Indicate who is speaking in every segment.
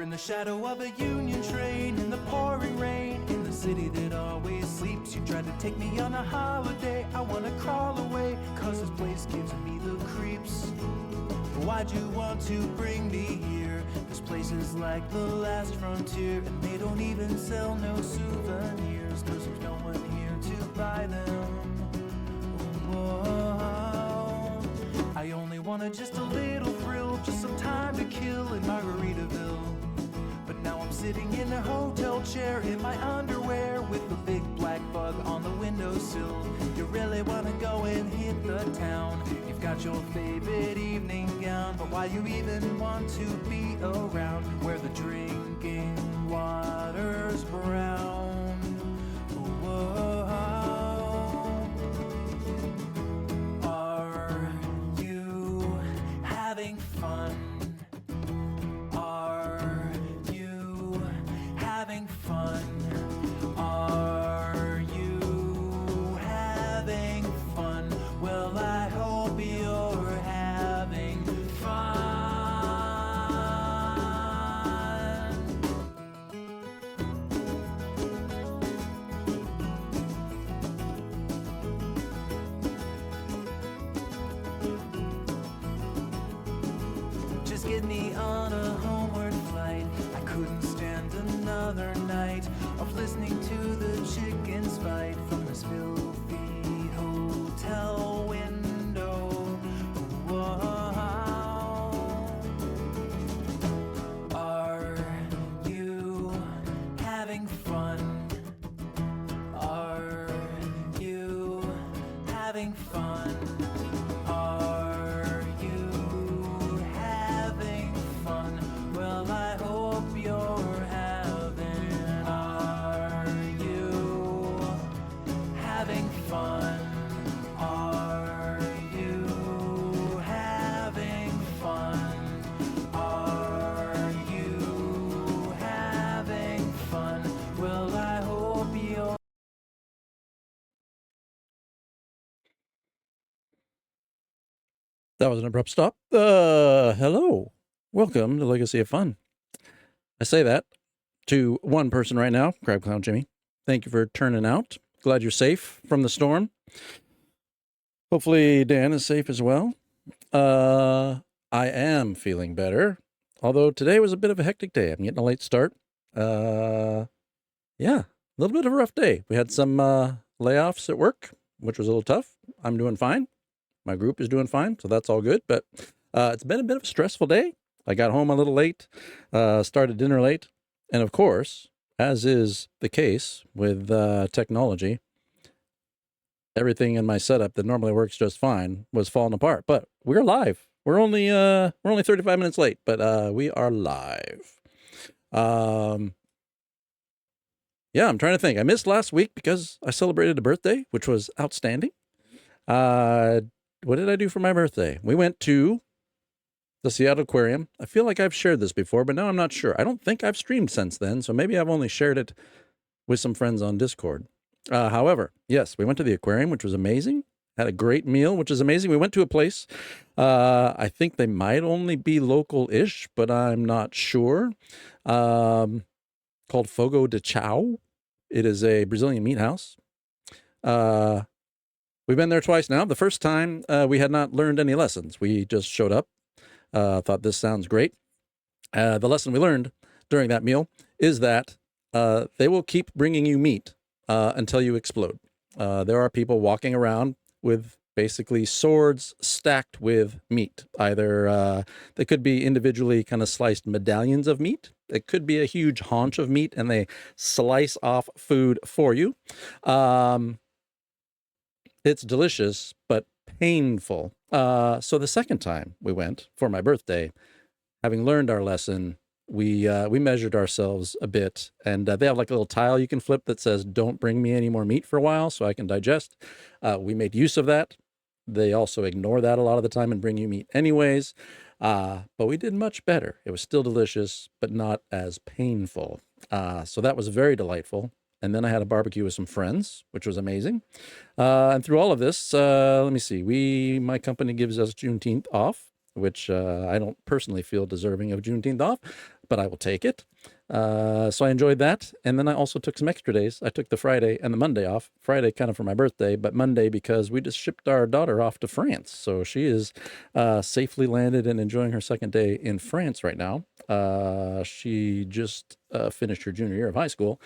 Speaker 1: in the shadow of a Union train, in the pouring rain, in the city that always sleeps. You tried to take me on a holiday, I wanna crawl away, cause this place gives me the creeps. Why'd you want to bring me here? This place is like the last frontier, and they don't even sell no souvenirs, cause there's no one here to buy them. Whoa. I only wanted just a little thrill, just some time to kill in Margaritaville. But now I'm sitting in a hotel chair in my underwear with a big black bug on the windowsill. You really wanna go and hit the town, you've got your favorite evening gown, but why you even want to be around where the drinking water's brown? Whoa. Are you having fun? Are you having fun? Are you having fun? Well, I hope you're having fun. Just get me on a homeward flight. I couldn't stand another night of listening to the chickens fight from this filthy hotel window. Whoa. Are you having fun? Are you having fun? Are you having fun? Well, I hope you're having. Are you having fun? Are you having fun? Are you having fun? Well, I hope you're.
Speaker 2: That was an abrupt stop. Hello. Welcome to Legacy of Fun. I say that to one person right now, Crab Clown Jimmy. Thank you for turning out. Glad you're safe from the storm. Hopefully Dan is safe as well. I am feeling better, although today was a bit of a hectic day. I'm getting a late start. Yeah, a little bit of a rough day. We had some layoffs at work, which was a little tough. I'm doing fine. My group is doing fine, so that's all good. But it's been a bit of a stressful day. I got home a little late, started dinner late, and of course, as is the case with technology, everything in my setup that normally works just fine was falling apart. But we're live. We're only 35 minutes late, but we are live. Yeah, I'm trying to think. I missed last week because I celebrated a birthday, which was outstanding. What did I do for my birthday? We went to the Seattle Aquarium. I feel like I've shared this before, but now I'm not sure. I don't think I've streamed since then, so maybe I've only shared it with some friends on Discord. However, yes, we went to the aquarium, which was amazing. Had a great meal, which is amazing. We went to a place, I think they might only be local-ish, but I'm not sure, called Fogo de Chao. It is a Brazilian meat house. We've been there twice now. The first time, we had not learned any lessons. We just showed up, thought this sounds great. The lesson we learned during that meal is that they will keep bringing you meat until you explode. There are people walking around with basically swords stacked with meat. Either they could be individually kind of sliced medallions of meat. It could be a huge haunch of meat, and they slice off food for you. It's delicious, but painful. So the second time we went for my birthday, having learned our lesson, we measured ourselves a bit, and they have like a little tile you can flip that says, "Don't bring me any more meat for a while so I can digest." We made use of that. They also ignore that a lot of the time and bring you meat anyways. But we did much better. It was still delicious, but not as painful. So that was very delightful. And then I had a barbecue with some friends, which was amazing. And through all of this, let me see, my company gives us Juneteenth off, which I don't personally feel deserving of Juneteenth off, but I will take it. So I enjoyed that. And then I also took some extra days. I took the Friday and the Monday off. Friday kind of for my birthday, but Monday because we just shipped our daughter off to France. So she is safely landed and enjoying her second day in France right now. She just finished her junior year of high school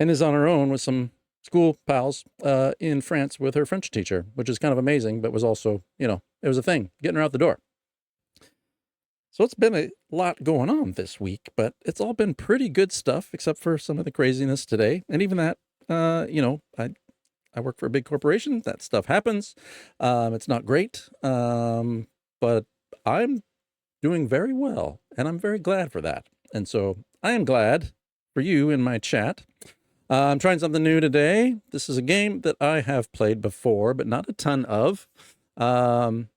Speaker 2: and is on her own with some school pals in France with her French teacher, which is kind of amazing, but was also, you know, it was a thing, getting her out the door. So it's been a lot going on this week, but it's all been pretty good stuff, except for some of the craziness today. And even that, you know, I work for a big corporation. That stuff happens. It's not great, but I'm doing very well, and I'm very glad for that. And so I am glad for you in my chat. I'm trying something new today. This is a game that I have played before, but not a ton of. I'm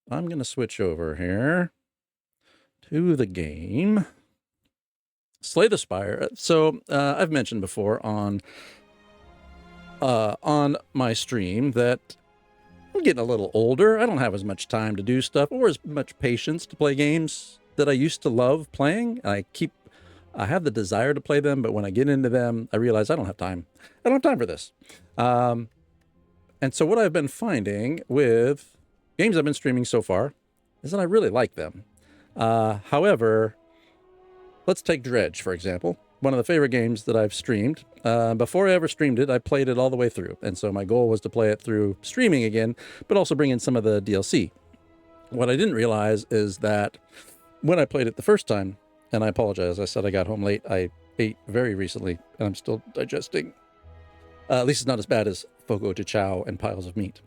Speaker 2: going to switch over here to the game Slay the Spire. So I've mentioned before on my stream that I'm getting a little older. I don't have as much time to do stuff or as much patience to play games that I used to love playing. I have the desire to play them, but when I get into them, I realize I don't have time. I don't have time for this. And so what I've been finding with games I've been streaming so far is that I really like them. However, let's take Dredge, for example. One of the favorite games that I've streamed. Before I ever streamed it, I played it all the way through. And so my goal was to play it through streaming again, but also bring in some of the DLC. What I didn't realize is that when I played it the first time, and I apologize, I said I got home late. I ate very recently, and I'm still digesting. At least it's not as bad as fogo de chao and piles of meat.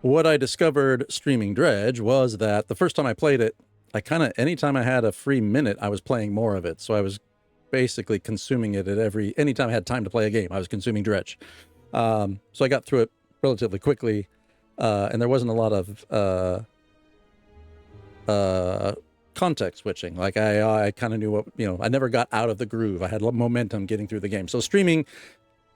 Speaker 2: What I discovered streaming Dredge was that the first time I played it, anytime I had a free minute, I was playing more of it. So I was basically consuming it anytime I had time to play a game, I was consuming Dredge. So I got through it relatively quickly, and there wasn't a lot of context switching. Like I kind of knew what, I never got out of the groove. I had momentum getting through the game. So streaming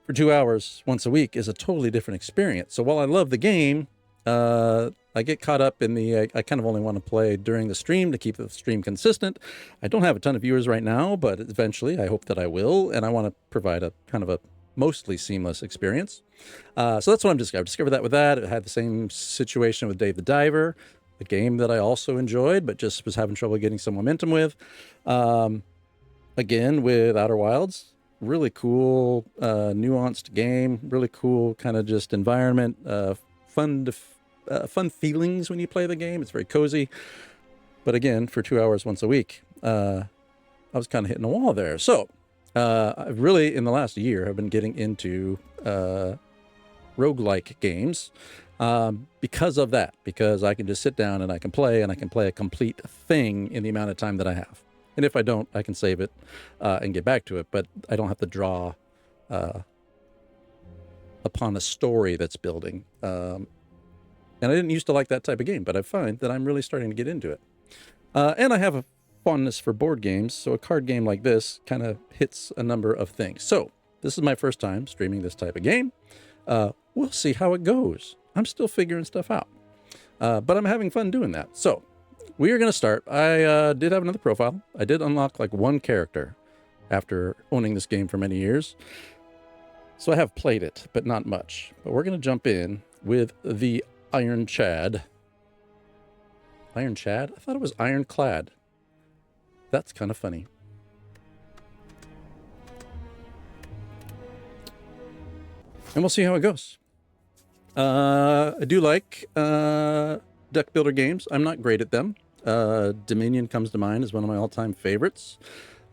Speaker 2: for 2 hours once a week is a totally different experience. So while I love the game, I get caught up in I kind of only want to play during the stream to keep the stream consistent. I don't have a ton of viewers right now, but eventually I hope that I will. And I want to provide a kind of a mostly seamless experience. So that's what I've discovered that with that. I had the same situation with Dave the Diver, a game that I also enjoyed, but just was having trouble getting some momentum with. Again, with Outer Wilds, really cool, nuanced game, really cool kind of just environment, fun feelings when you play the game. It's very cozy. But again, for 2 hours once a week, I was kind of hitting a wall there. So I've really, in the last year, have been getting into roguelike games. Because of that, because I can just sit down and I can play a complete thing in the amount of time that I have. And if I don't, I can save it and get back to it, but I don't have to draw upon a story that's building. And I didn't used to like that type of game, but I find that I'm really starting to get into it. And I have a fondness for board games, so a card game like this kind of hits a number of things. So this is my first time streaming this type of game. We'll see how it goes. I'm still figuring stuff out, but I'm having fun doing that. So we are going to start. I did have another profile. I did unlock like one character after owning this game for many years. So I have played it, but not much. But we're going to jump in with the Ironchad. Ironchad? I thought it was Ironclad. That's kind of funny. And we'll see how it goes. I do like deck builder games. I'm not great at them. Dominion comes to mind as one of my all-time favorites.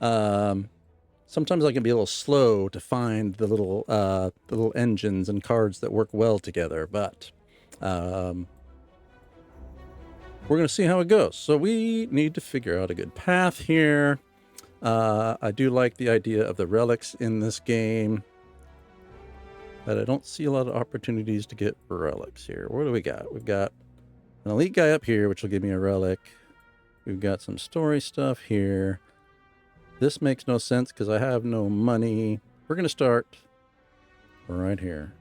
Speaker 2: Sometimes I can be a little slow to find the little engines and cards that work well together, but we're going to see how it goes. So we need to figure out a good path here. I do like the idea of the relics in this game, but I don't see a lot of opportunities to get relics here. What do we got? We've got an elite guy up here, which will give me a relic. We've got some story stuff here. This makes no sense because I have no money. We're going to start right here.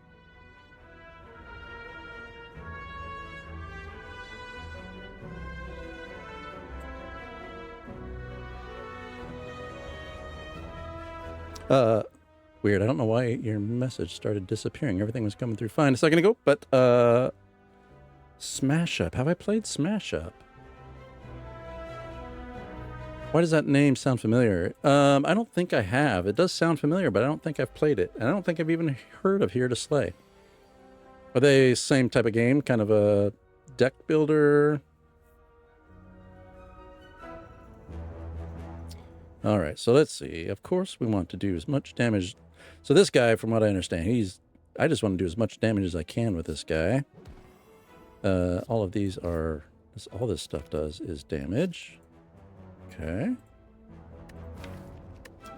Speaker 2: Weird. I don't know why your message started disappearing. Everything was coming through fine a second ago, but Smash Up. Have I played Smash Up? Why does that name sound familiar? I don't think I have. It does sound familiar, but I don't think I've played it. And I don't think I've even heard of Here to Slay. Are they same type of game? Kind of a deck builder? All right, so let's see. Of course, we want to do as much damage. So this guy, from what I understand, I just want to do as much damage as I can with this guy. All of these are... all this stuff does is damage. Okay.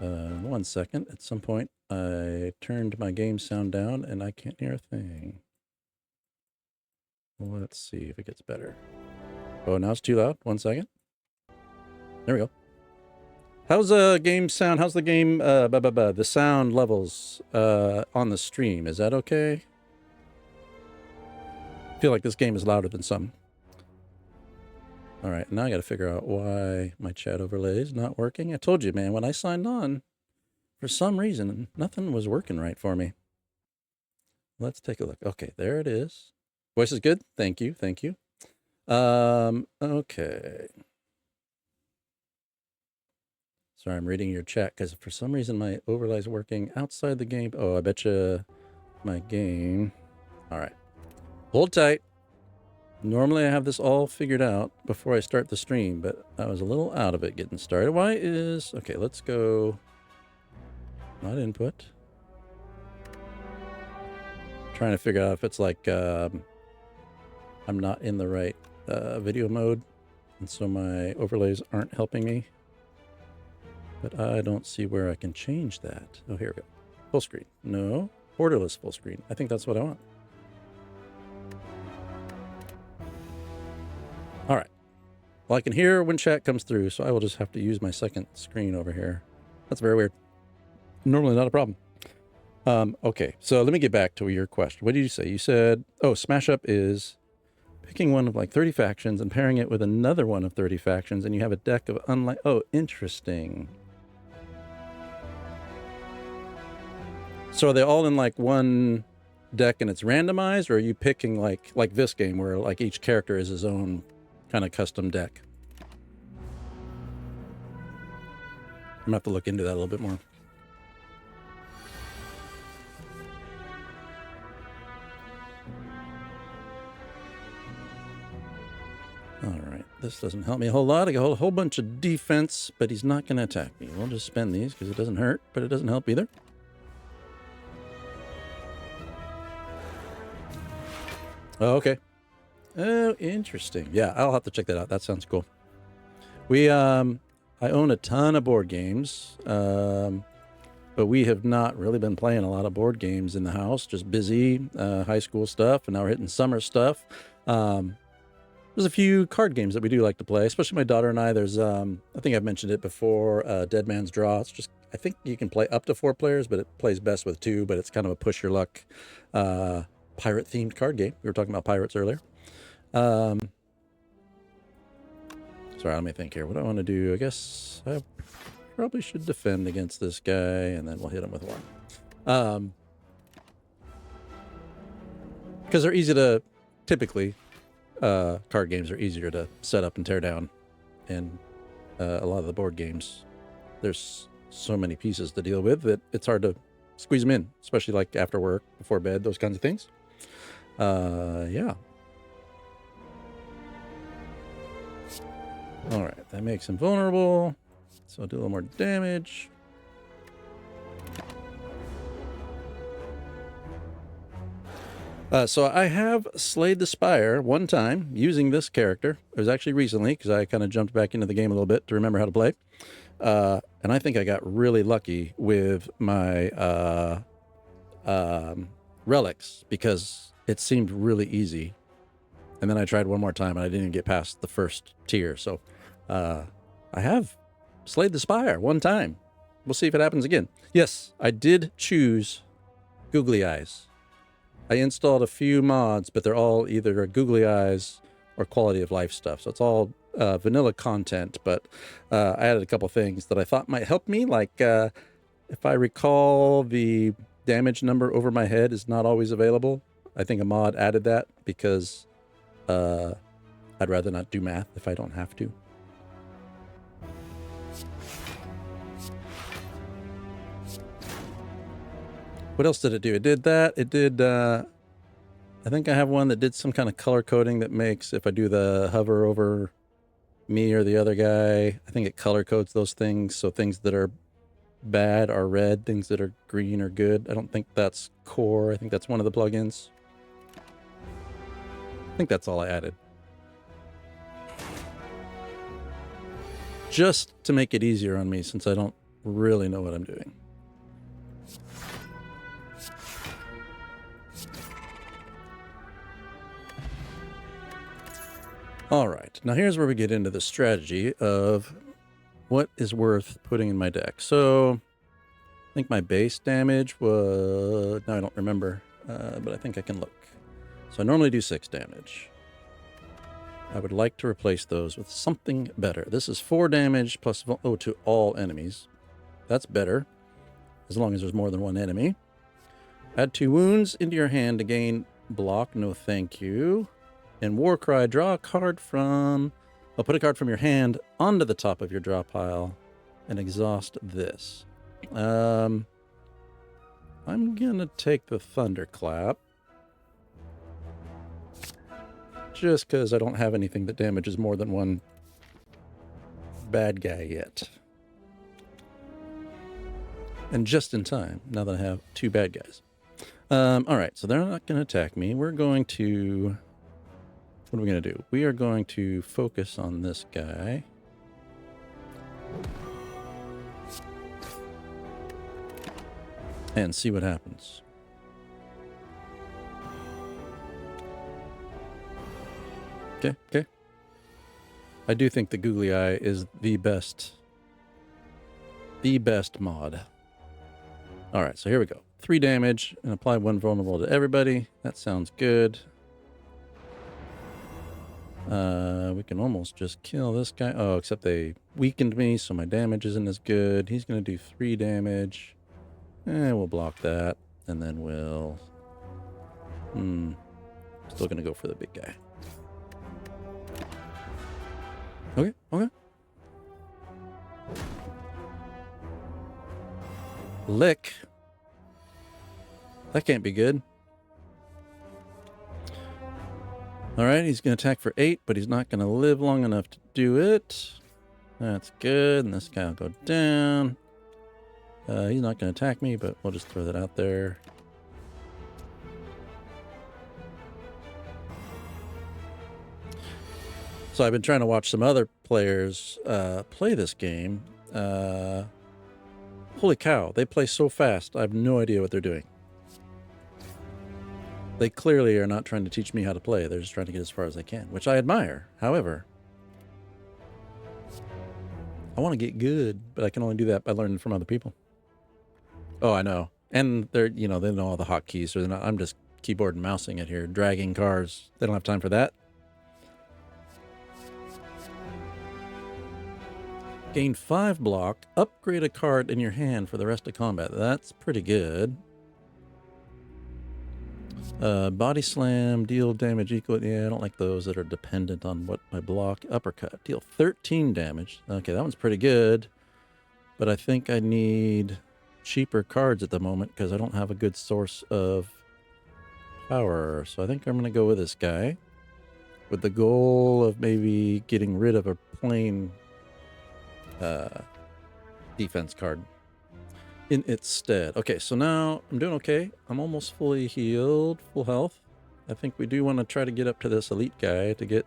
Speaker 2: 1 second. At some point, I turned my game sound down, and I can't hear a thing. Let's see if it gets better. Oh, now it's too loud. 1 second. There we go. How's the game sound? How's the game, the sound levels on the stream? Is that okay? I feel like this game is louder than some. All right, now I got to figure out why my chat overlay is not working. I told you, man, when I signed on, for some reason, nothing was working right for me. Let's take a look. Okay, there it is. Voice is good. Thank you. Thank you. Okay. Sorry, I'm reading your chat because for some reason my overlay is working outside the game. Oh, I bet you my game. All right. Hold tight. Normally I have this all figured out before I start the stream, but I was a little out of it getting started. Why is... Okay, let's go... Not input. Trying to figure out if it's like I'm not in the right video mode, and so my overlays aren't helping me. But I don't see where I can change that. Oh, here we go. Full screen. No. Borderless full screen. I think that's what I want. All right. Well, I can hear when chat comes through, so I will just have to use my second screen over here. That's very weird. Normally not a problem. Okay, so let me get back to your question. What did you say? You said, oh, Smash Up is picking one of like 30 factions and pairing it with another one of 30 factions, and you have a deck of unlike... Oh, interesting. So are they all in like one deck and it's randomized, or are you picking like this game where like each character is his own kind of custom deck? I'm gonna have to look into that a little bit more. All right, this doesn't help me a whole lot. I got a whole bunch of defense, but he's not gonna attack me. We'll just spend these because it doesn't hurt, but it doesn't help either. Oh, okay. Oh, interesting. Yeah, I'll have to check that out. That sounds cool. We, I own a ton of board games, but we have not really been playing a lot of board games in the house. Just busy, high school stuff, and now we're hitting summer stuff. There's a few card games that we do like to play, especially my daughter and I. There's, I think I've mentioned it before, Dead Man's Draw. It's just, I think you can play up to 4 players, but it plays best with 2, but it's kind of a push your luck, pirate-themed card game. We were talking about pirates earlier. Sorry, let me think here. What do I want to do? I guess I probably should defend against this guy, and then we'll hit him with 1. Because they're easy to, typically, card games are easier to set up and tear down. And a lot of the board games, there's so many pieces to deal with that it's hard to squeeze them in, especially like after work, before bed, those kinds of things. Yeah. All right, that makes him vulnerable. So I'll do a little more damage. So I have slayed the Spire one time using this character. It was actually recently because I kind of jumped back into the game a little bit to remember how to play. And I think I got really lucky with my relics because it seemed really easy. And then I tried one more time and I didn't even get past the first tier. So I have slayed the Spire one time. We'll see if it happens again. Yes, I did choose Googly Eyes. I installed a few mods, but they're all either Googly Eyes or quality of life stuff. So it's all vanilla content, but I added a couple things that I thought might help me, like If I recall, the damage number over my head is not always available. I think a mod added that because I'd rather not do math if I don't have to. What else did it do? It did that. It did, I think I have one that did some kind of color coding that makes, if I do the hover over me or the other guy, I think it color codes those things. So things that are bad are red, things that are green are good. I don't think that's core. I think that's one of the plugins. I think that's all I added. Just to make it easier on me since I don't really know what I'm doing. All right, now here's where we get into the strategy of what is worth putting in my deck. So I think my base damage was, now I don't remember, but I think I can look. So I normally do 6 damage. I would like to replace those with something better. This is 4 damage plus, oh, to all enemies. That's better, as long as there's more than one enemy. Add 2 wounds into your hand to gain block, no thank you. And Warcry, draw a card from, I'll put a card from your hand onto the top of your draw pile and exhaust this. I'm gonna take the Thunderclap. Just because I don't have anything that damages more than one bad guy yet. And just in time, now that I have 2 bad guys. Alright, so they're not gonna attack me. We're going to... What are we going to do? We are going to focus on this guy. And see what happens. Okay, okay. I do think the Googly Eye is the best mod. Alright, so here we go. 3 damage and apply 1 vulnerable to everybody. That sounds good. We can almost just kill this guy. Oh, except they weakened me, so my damage isn't as good. He's going to do 3 damage. We'll block that. And then we'll... Still going to go for the big guy. Okay, okay. Lick. That can't be good. Alright, he's going to attack for 8, but he's not going to live long enough to do it. That's good, and this guy will go down. He's not going to attack me, but we'll just throw that out there. So I've been trying to watch some other players play this game. Holy cow, they play so fast, I have no idea what they're doing. They clearly are not trying to teach me how to play. They're just trying to get as far as they can, which I admire. However, I want to get good, but I can only do that by learning from other people. Oh, I know. And they're, you know, they know all the hotkeys, so they're not, I'm just keyboard and mousing it here, dragging cars. They don't have time for that. Gain 5 block, upgrade a card in your hand for the rest of combat. That's pretty good. Body slam, deal damage equal. Yeah, I don't like those that are dependent on what my block. Uppercut, deal 13 damage. Okay, that one's pretty good. But I think I need cheaper cards at the moment because I don't have a good source of power. So I think I'm going to go with this guy with the goal of maybe getting rid of a plain defense card in its stead. Okay, so now I'm doing okay. I'm almost fully healed, full health. I think we do want to try to get up to this elite guy to get,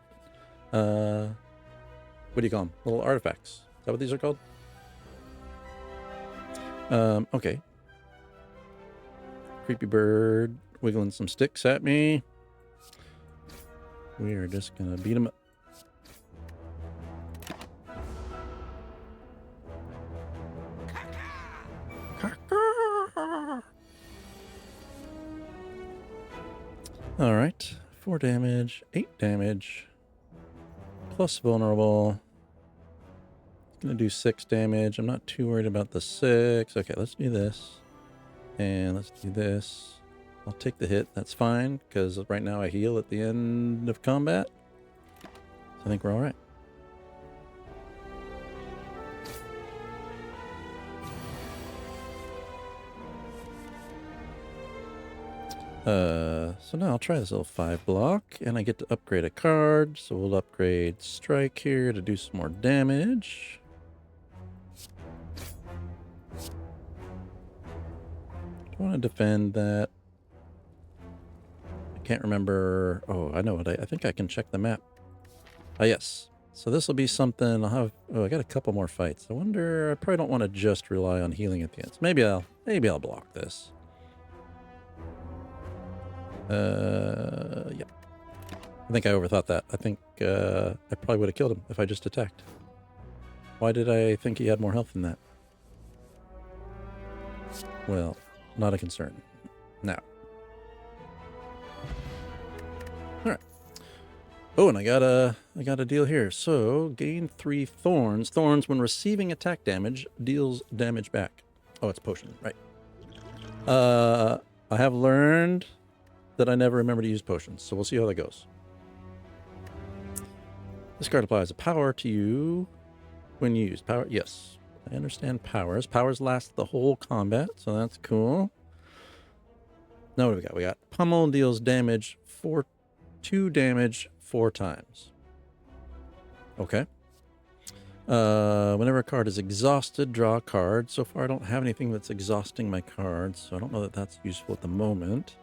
Speaker 2: what do you call them? Little artifacts. Is that what these are called? Okay. Creepy bird wiggling some sticks at me. We are just going to beat him up. All right, 4 damage, 8 damage, plus vulnerable. Gonna do 6 damage. I'm not too worried about the 6. Okay, let's do this. And let's do this. I'll take the hit. That's fine, because right now I heal at the end of combat. So I think we're all right. So now I'll try this little 5 block, and I get to upgrade a card. So we'll upgrade Strike here to do some more damage. Do I want to defend that? I can't remember. Oh, I know what I think I can check the map. Ah, yes. So this will be something I'll have. Oh, I got a couple more fights. I wonder. I probably don't want to just rely on healing at the end. So maybe I'll block this. Yeah. I think I overthought that. I think I probably would have killed him if I just attacked. Why did I think he had more health than that? Well, not a concern. Now. Alright. Oh, and I got a deal here. So, gain 3 thorns. Thorns, when receiving attack damage, deals damage back. Oh, it's potion, right. I have learned that I never remember to use potions, so we'll see how that goes. This card applies a power to you when used. Power, yes. I understand powers. Powers last the whole combat, so that's cool. Now what do we got? We got Pummel deals damage 2 damage 4 times. Okay. Whenever a card is exhausted, draw a card. So far I don't have anything that's exhausting my cards, so I don't know that that's useful at the moment.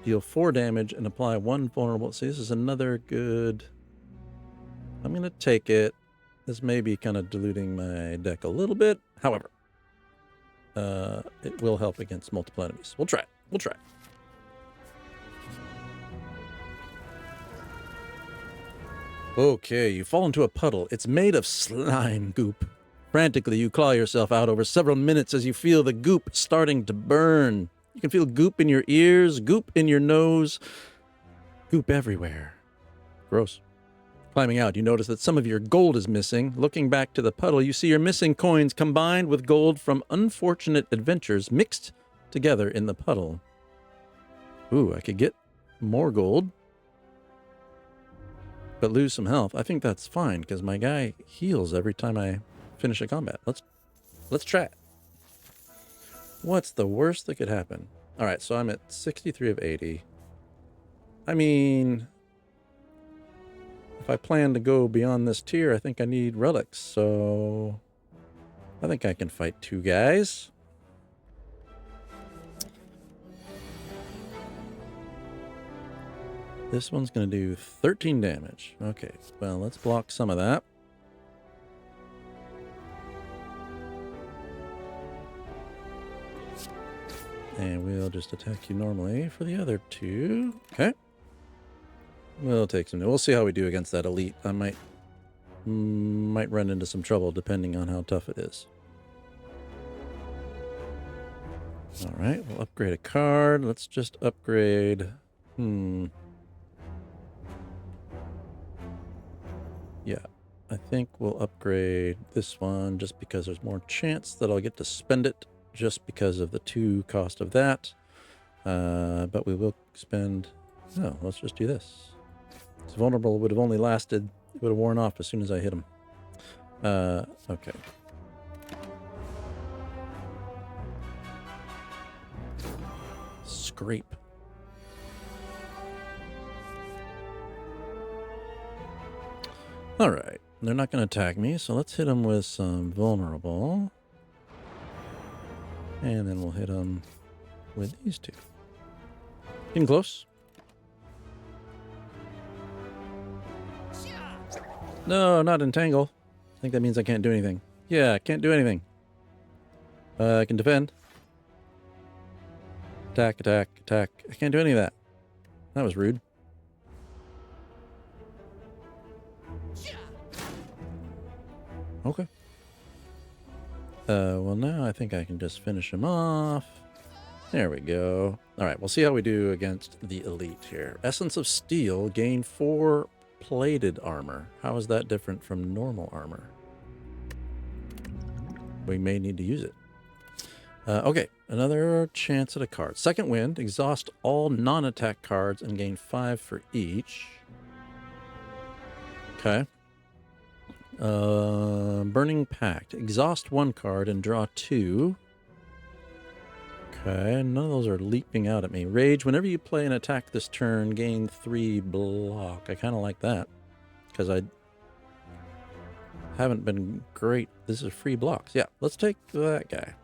Speaker 2: Deal 4 damage and apply 1 vulnerable. See, this is another good... I'm going to take it. This may be kind of diluting my deck a little bit. However, it will help against multiple enemies. We'll try it. We'll try it. Okay, you fall into a puddle. It's made of slime goop. Frantically, you claw yourself out over several minutes as you feel the goop starting to burn. You can feel goop in your ears, goop in your nose, goop everywhere. Gross. Climbing out, you notice that some of your gold is missing. Looking back to the puddle, you see your missing coins combined with gold from unfortunate adventures mixed together in the puddle. Ooh, I could get more gold, but lose some health. I think that's fine, because my guy heals every time I finish a combat. Let's try it. What's the worst that could happen? All right, so I'm at 63 of 80. I mean, if I plan to go beyond this tier, I think I need relics, so I think I can fight 2 guys. This one's going to do 13 damage. Okay, well, let's block some of that. And we'll just attack you normally for the other 2. Okay. We'll take some. We'll see how we do against that elite. I might run into some trouble depending on how tough it is. All right, we'll upgrade a card. Let's just upgrade. Yeah, I think we'll upgrade this one just because there's more chance that I'll get to spend it just because of the 2 cost of that. But we will spend... No, let's just do this. It's vulnerable would have only lasted... It would have worn off as soon as I hit him. Okay. Scrape. Alright. They're not going to attack me, so let's hit them with some vulnerable. And then we'll hit them with these 2. Getting close. No, not entangle. I think that means I can't do anything. Yeah, I can't do anything. I can defend. Attack, attack, attack. I can't do any of that. That was rude. Okay. Well, now I think I can just finish him off. There we go. All right, we'll see how we do against the elite here. Essence of Steel, gain 4 plated armor. How is that different from normal armor? we may need to use it. Okay, another chance at a card. Second wind, exhaust all non-attack cards and gain 5 for each. Okay. Burning Pact. Exhaust 1 card and draw 2. Okay, none of those are leaping out at me. Rage, whenever you play an attack this turn, gain 3 block. I kind of like that, because I haven't been great. This is free blocks. Yeah, let's take that guy.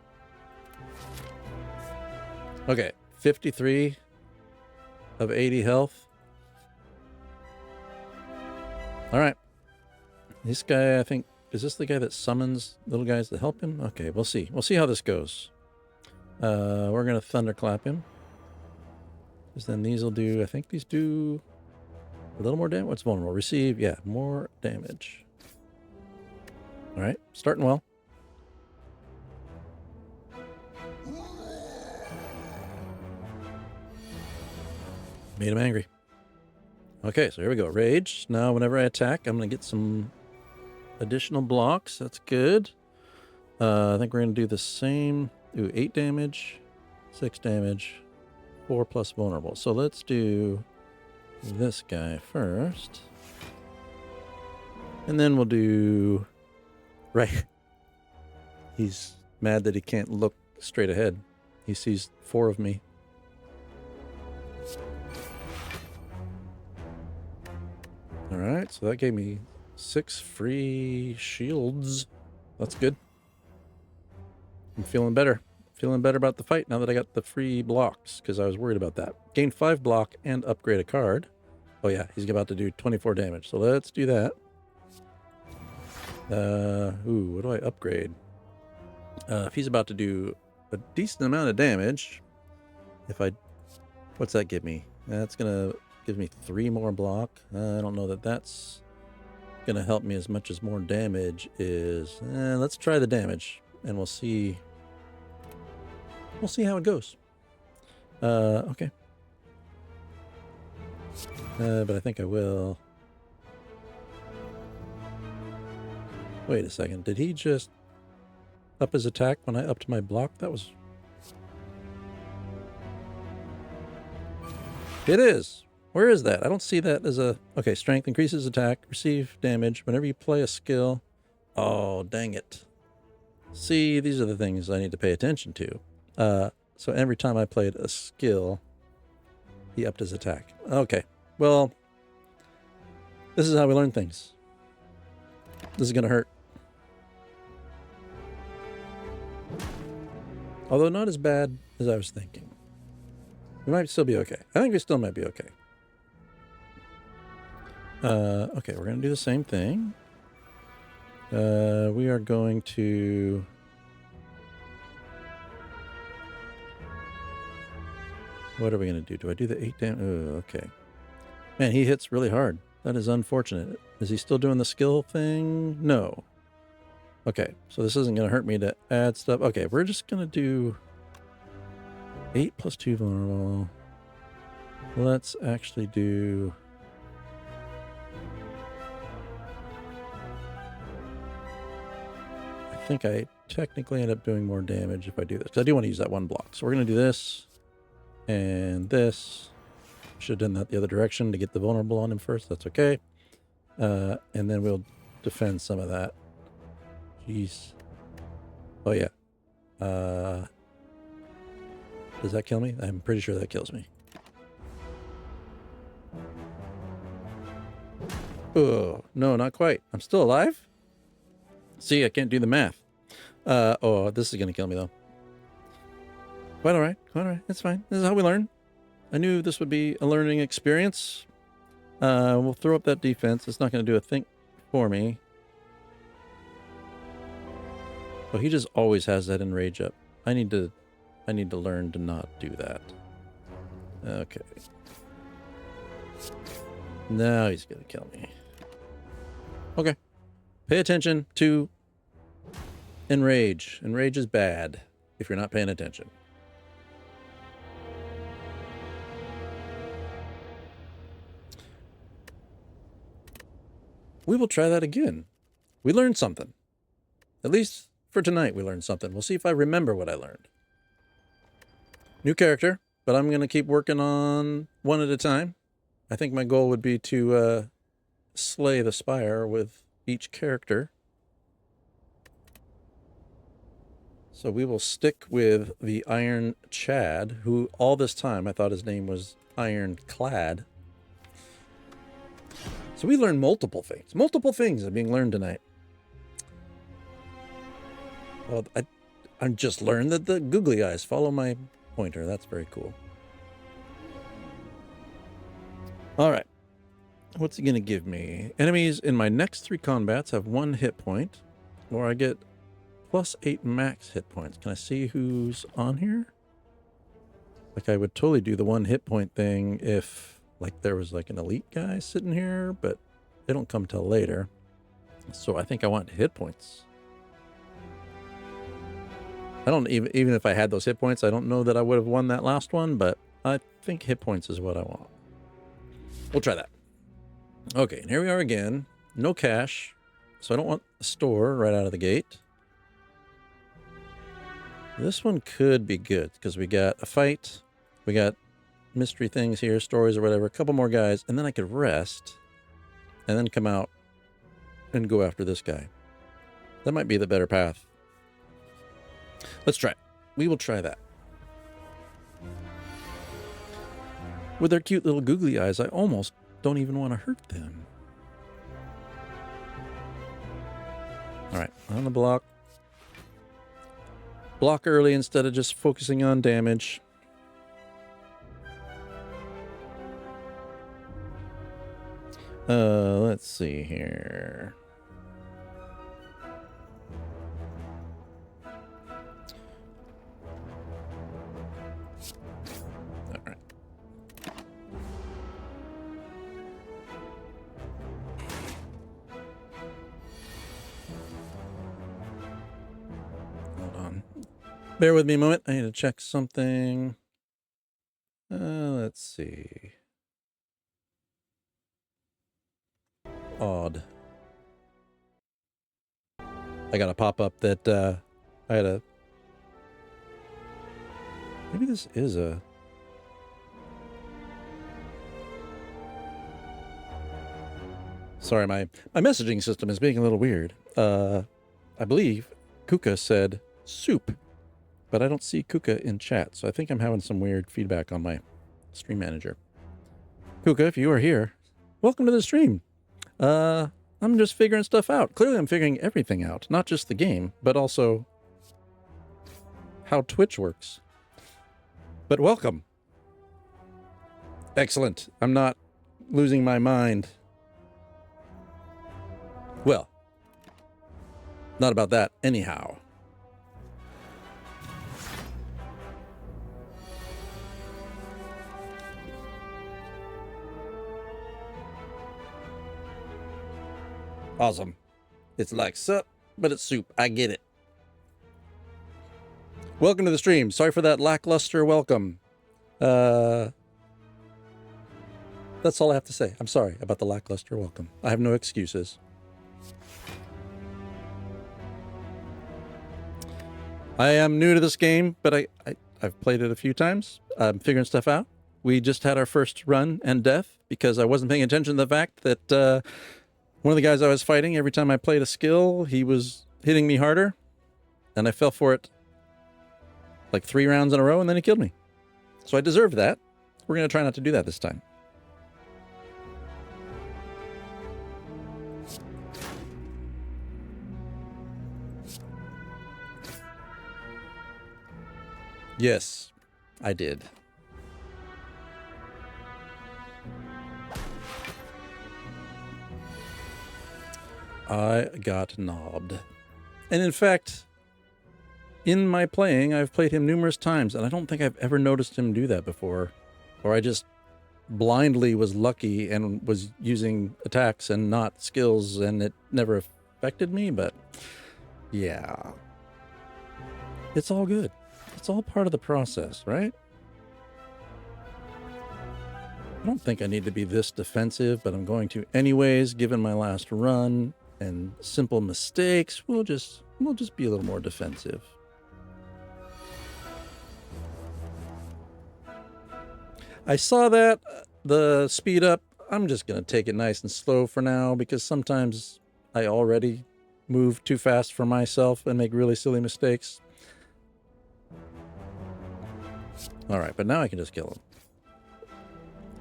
Speaker 2: Okay, 53 of 80 health. All right. This guy, I think, is this the guy that summons little guys to help him? Okay, we'll see. We'll see how this goes. We're going to thunderclap him. Because then these will do, I think these do a little more damage. What's vulnerable? Receive, yeah, more damage. All right, starting well. Made him angry. Okay, so here we go. Rage. Now, whenever I attack, I'm going to get some additional blocks. That's good. I think we're going to do the same. Do 8 damage, 6 damage, 4 plus vulnerable. So let's do this guy first. And then we'll do... Right. He's mad that he can't look straight ahead. He sees 4 of me. Alright, so that gave me 6 free shields. That's good. I'm feeling better. Feeling better about the fight now that I got the free blocks, because I was worried about that. Gain 5 block and upgrade a card. Oh yeah, he's about to do 24 damage. So let's do that. Ooh, what do I upgrade? If he's about to do a decent amount of damage, if I... What's that give me? That's going to give me 3 more block. I don't know that that's going to help me as much as more damage is. Let's try the damage, and we'll see... We'll see how it goes. Okay. But I think I will... Wait a second. Did he just up his attack when I upped my block? That was... It is. Where is that? I don't see that as a... Okay, strength increases attack. Receive damage whenever you play a skill. Oh, dang it. See, these are the things I need to pay attention to. So every time I played a skill, he upped his attack. Okay, well, this is how we learn things. This is going to hurt. Although not as bad as I was thinking. We might still be okay. I think we still might be okay. Okay, we're going to do the same thing. We are going to... What are we going to do? Do I do the 8 damage? Oh, okay. Man, he hits really hard. That is unfortunate. Is he still doing the skill thing? No. Okay, so this isn't going to hurt me to add stuff. Okay, we're just going to do 8 plus 2 vulnerable. Let's actually do... I think I technically end up doing more damage if I do this, because I do want to use that 1 block. So we're going to do this. And this. Should have done that the other direction to get the vulnerable on him first. That's okay. And then we'll defend some of that. Jeez. Oh, yeah. Does that kill me? I'm pretty sure that kills me. Oh, no, not quite. I'm still alive? See, I can't do the math. Oh, this is going to kill me, though. Quite all right. Quite all right. It's fine. This is how we learn. I knew this would be a learning experience. We'll throw up that defense. It's not going to do a thing for me. Oh, he just always has that enrage up. I need to learn to not do that. Okay. Now he's going to kill me. Okay. Pay attention to enrage. Enrage is bad if you're not paying attention. We will try that again. We learned something. At least for tonight we learned something. We'll see if I remember what I learned. New character, but I'm going to keep working on one at a time. I think my goal would be to slay the spire with each character. So we will stick with the Ironchad, who all this time I thought his name was Ironclad. So we learned multiple things. Multiple things are being learned tonight. Well, I just learned that the googly eyes follow my pointer. That's very cool. All right. What's he going to give me? Enemies in my next 3 combats have 1 hit point, or I get +8 max hit points. Can I see who's on here? Like, I would totally do the 1 hit point thing if, like, there was, like, an elite guy sitting here, but they don't come till later. So I think I want hit points. I don't even if I had those hit points, I don't know that I would have won that last one, but I think hit points is what I want. We'll try that. Okay, and here we are again. No cash, so I don't want the store right out of the gate. This one could be good because we got a fight, we got mystery things here, stories or whatever, a couple more guys, and then I could rest and then come out and go after this guy. That might be the better path. Let's try it. We will try that. With their cute little googly eyes, I almost don't even want to hurt them. All right, on the block. Block early instead of just focusing on damage. Let's see here. All right. Hold on. Bear with me a moment. I need to check something. Let's see. Odd. I got a pop-up that I had a... Maybe this is a... Sorry, my messaging system is being a little weird. I believe Kuka said soup, but I don't see Kuka in chat, so I think I'm having some weird feedback on my stream manager. Kuka, if you are here, welcome to the stream. I'm just figuring stuff out. Clearly I'm figuring everything out, not just the game, but also how Twitch works. But welcome. Excellent. I'm not losing my mind. Well, not about that anyhow. Awesome. It's like sup, but it's soup. I get it. Welcome to the stream. Sorry for that lackluster welcome. That's all I have to say. I'm sorry about the lackluster welcome. I have no excuses. I am new to this game, but I've played it a few times. I'm figuring stuff out. We just had our first run and death because I wasn't paying attention to the fact that one of the guys I was fighting, every time I played a skill, he was hitting me harder, and I fell for it like 3 rounds in a row, and then he killed me. So I deserved that. We're going to try not to do that this time. Yes, I did. I got knobbed. And in fact, in my playing, I've played him numerous times, and I don't think I've ever noticed him do that before. Or I just blindly was lucky and was using attacks and not skills, and it never affected me, but yeah. It's all good. It's all part of the process, right? I don't think I need to be this defensive, but I'm going to anyways, given my last run and simple mistakes. We'll just We'll just be a little more defensive. I saw that, the speed up. I'm just going to take it nice and slow for now because sometimes I already move too fast for myself and make really silly mistakes. All right, but now I can just kill him.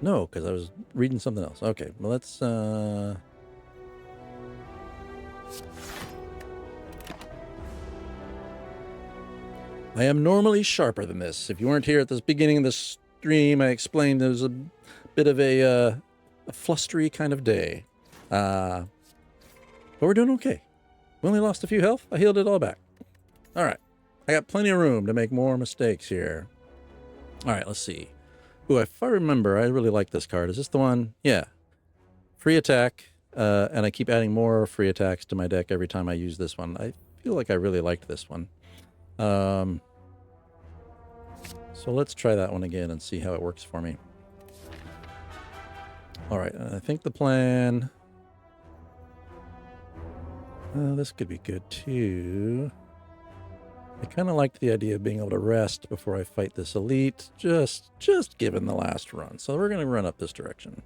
Speaker 2: No, because I was reading something else. Okay, well, let's... I am normally sharper than this. If you weren't here at the beginning of the stream, I explained there was a bit of a flustery kind of day. But we're doing okay. We only lost a few health. I healed it all back. All right. I got plenty of room to make more mistakes here. All right, let's see. Ooh, if I remember, I really like this card. Is this the one? Yeah. Free attack. And I keep adding more free attacks to my deck every time I use this one. I feel like I really liked this one. So let's try that one again and see how it works for me. All right, I think the plan... this could be good too. I kind of liked the idea of being able to rest before I fight this elite, just given the last run. So we're going to run up this direction.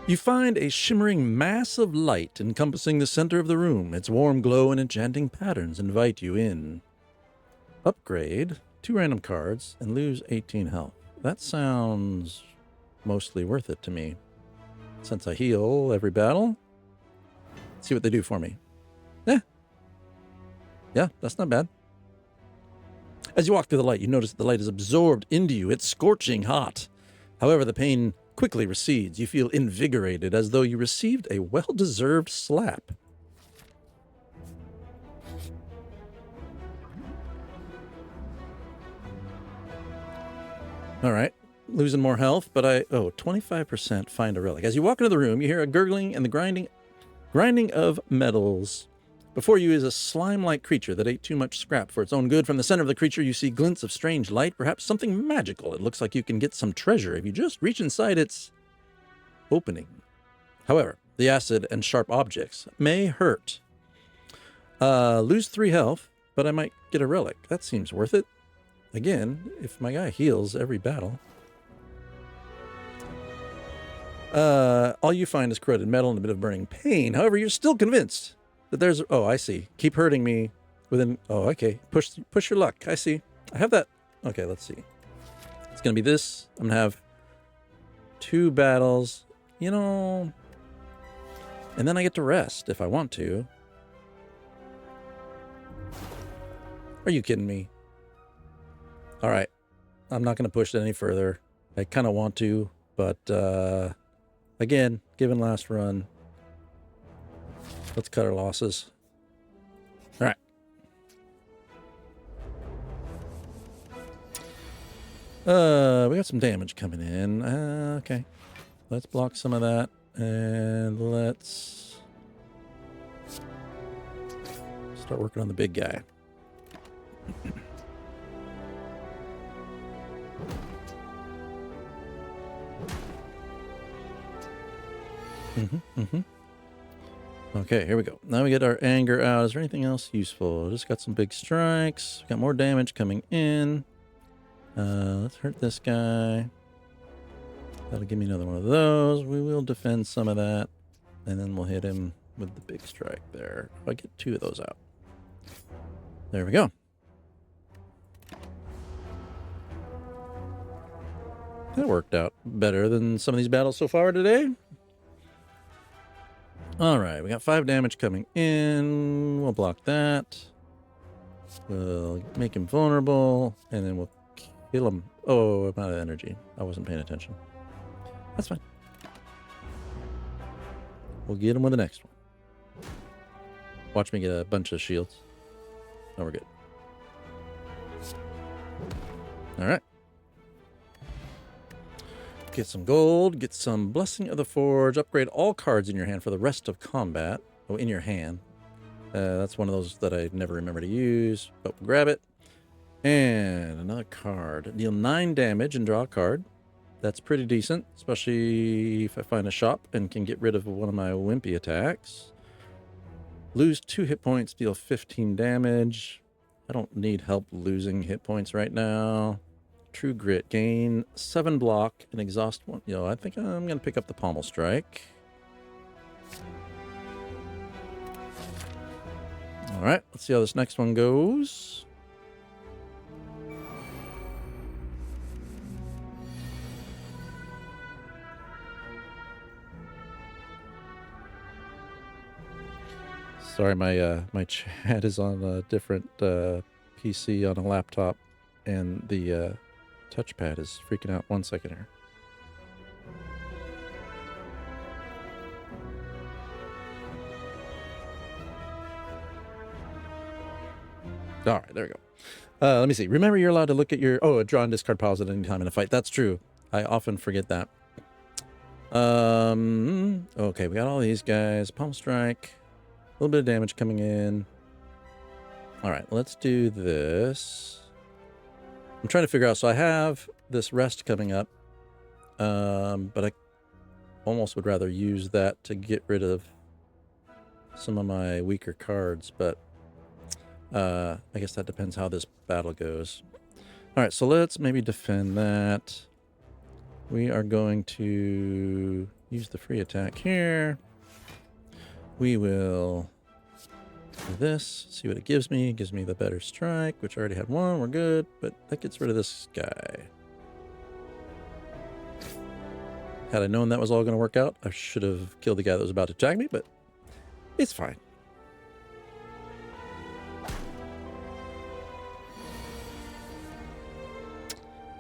Speaker 2: You find a shimmering mass of light encompassing the center of the room. Its warm glow and enchanting patterns invite you in. Upgrade 2 random cards and lose 18 health. That sounds mostly worth it to me. Since I heal every battle, let's see what they do for me. Yeah, that's not bad. As you walk through the light, you notice that the light is absorbed into you. It's scorching hot. However, the pain quickly recedes. You feel invigorated, as though you received a well-deserved slap. All right, losing more health, but 25% find a relic. As you walk into the room, you hear a gurgling and the grinding of metals. Before you is a slime-like creature that ate too much scrap for its own good. From the center of the creature, you see glints of strange light, perhaps something magical. It looks like you can get some treasure if you just reach inside its opening. However, the acid and sharp objects may hurt. Lose 3 health, but I might get a relic. That seems worth it. Again, if my guy heals every battle. All you find is corroded metal and a bit of burning pain. However, you're still convinced that there's... Oh, I see. Keep hurting me within... Oh, okay. Push your luck. I see. I have that... Okay, let's see. It's going to be this. I'm going to have 2 battles. You know... And then I get to rest if I want to. Are you kidding me? All right. I'm not going to push it any further. I kind of want to, but again, given last run, let's cut our losses. All right. We got some damage coming in. Okay. Let's block some of that. And let's start working on the big guy. Okay, here we go. Now we get our anger out. Is there anything else useful? Just got some big strikes. Got more damage coming in. Let's hurt this guy. That'll give me another one of those. We will defend some of that. And then we'll hit him with the big strike there. I'll get 2 of those out. There we go. That worked out better than some of these battles so far today. All right, we got 5 damage coming in. We'll block that. We'll make him vulnerable, and then we'll kill him. Oh, I'm out of energy. I wasn't paying attention. That's fine. We'll get him with the next one. Watch me get a bunch of shields. Oh, we're good. All right. Get some gold, get some Blessing of the Forge, upgrade all cards in your hand for the rest of combat. Oh, in your hand. That's one of those that I never remember to use, but we'll grab it. And another card. Deal 9 damage and draw a card. That's pretty decent, especially if I find a shop and can get rid of one of my wimpy attacks. Lose 2 hit points, deal 15 damage. I don't need help losing hit points right now. True Grit, gain 7 block and exhaust 1. Yo, I think I'm going to pick up the Pommel Strike. All right, let's see how this next one goes. Sorry, my chat is on a different PC on a laptop, and the touchpad is freaking out. 1 second here. All right, there we go. Let me see. Remember, you're allowed to look at your... Oh, draw and discard piles at any time in a fight. That's true. I often forget that. Okay, we got all these guys. Palm Strike. A little bit of damage coming in. All right, let's do this. I'm trying to figure out... So I have this rest coming up. But I almost would rather use that to get rid of some of my weaker cards. But I guess that depends how this battle goes. All right, so let's maybe defend that. We are going to use the free attack here. We will do this, see what it gives me. It gives me the better strike, which I already had 1. We're good, but that gets rid of this guy. Had I known that was all going to work out, I should have killed the guy that was about to attack me, but it's fine.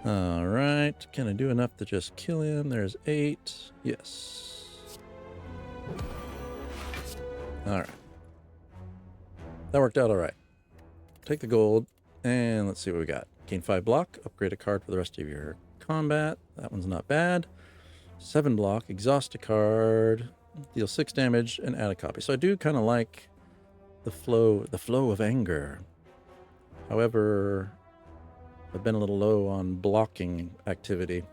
Speaker 2: All right, can I do enough to just kill him? There's 8. Yes. All right. That worked out all right. Take the gold, and let's see what we got. Gain 5 block, upgrade a card for the rest of your combat. That one's not bad. 7 block, exhaust a card, deal 6 damage, and add a copy. So I do kind of like the flow of anger. However, I've been a little low on blocking activity.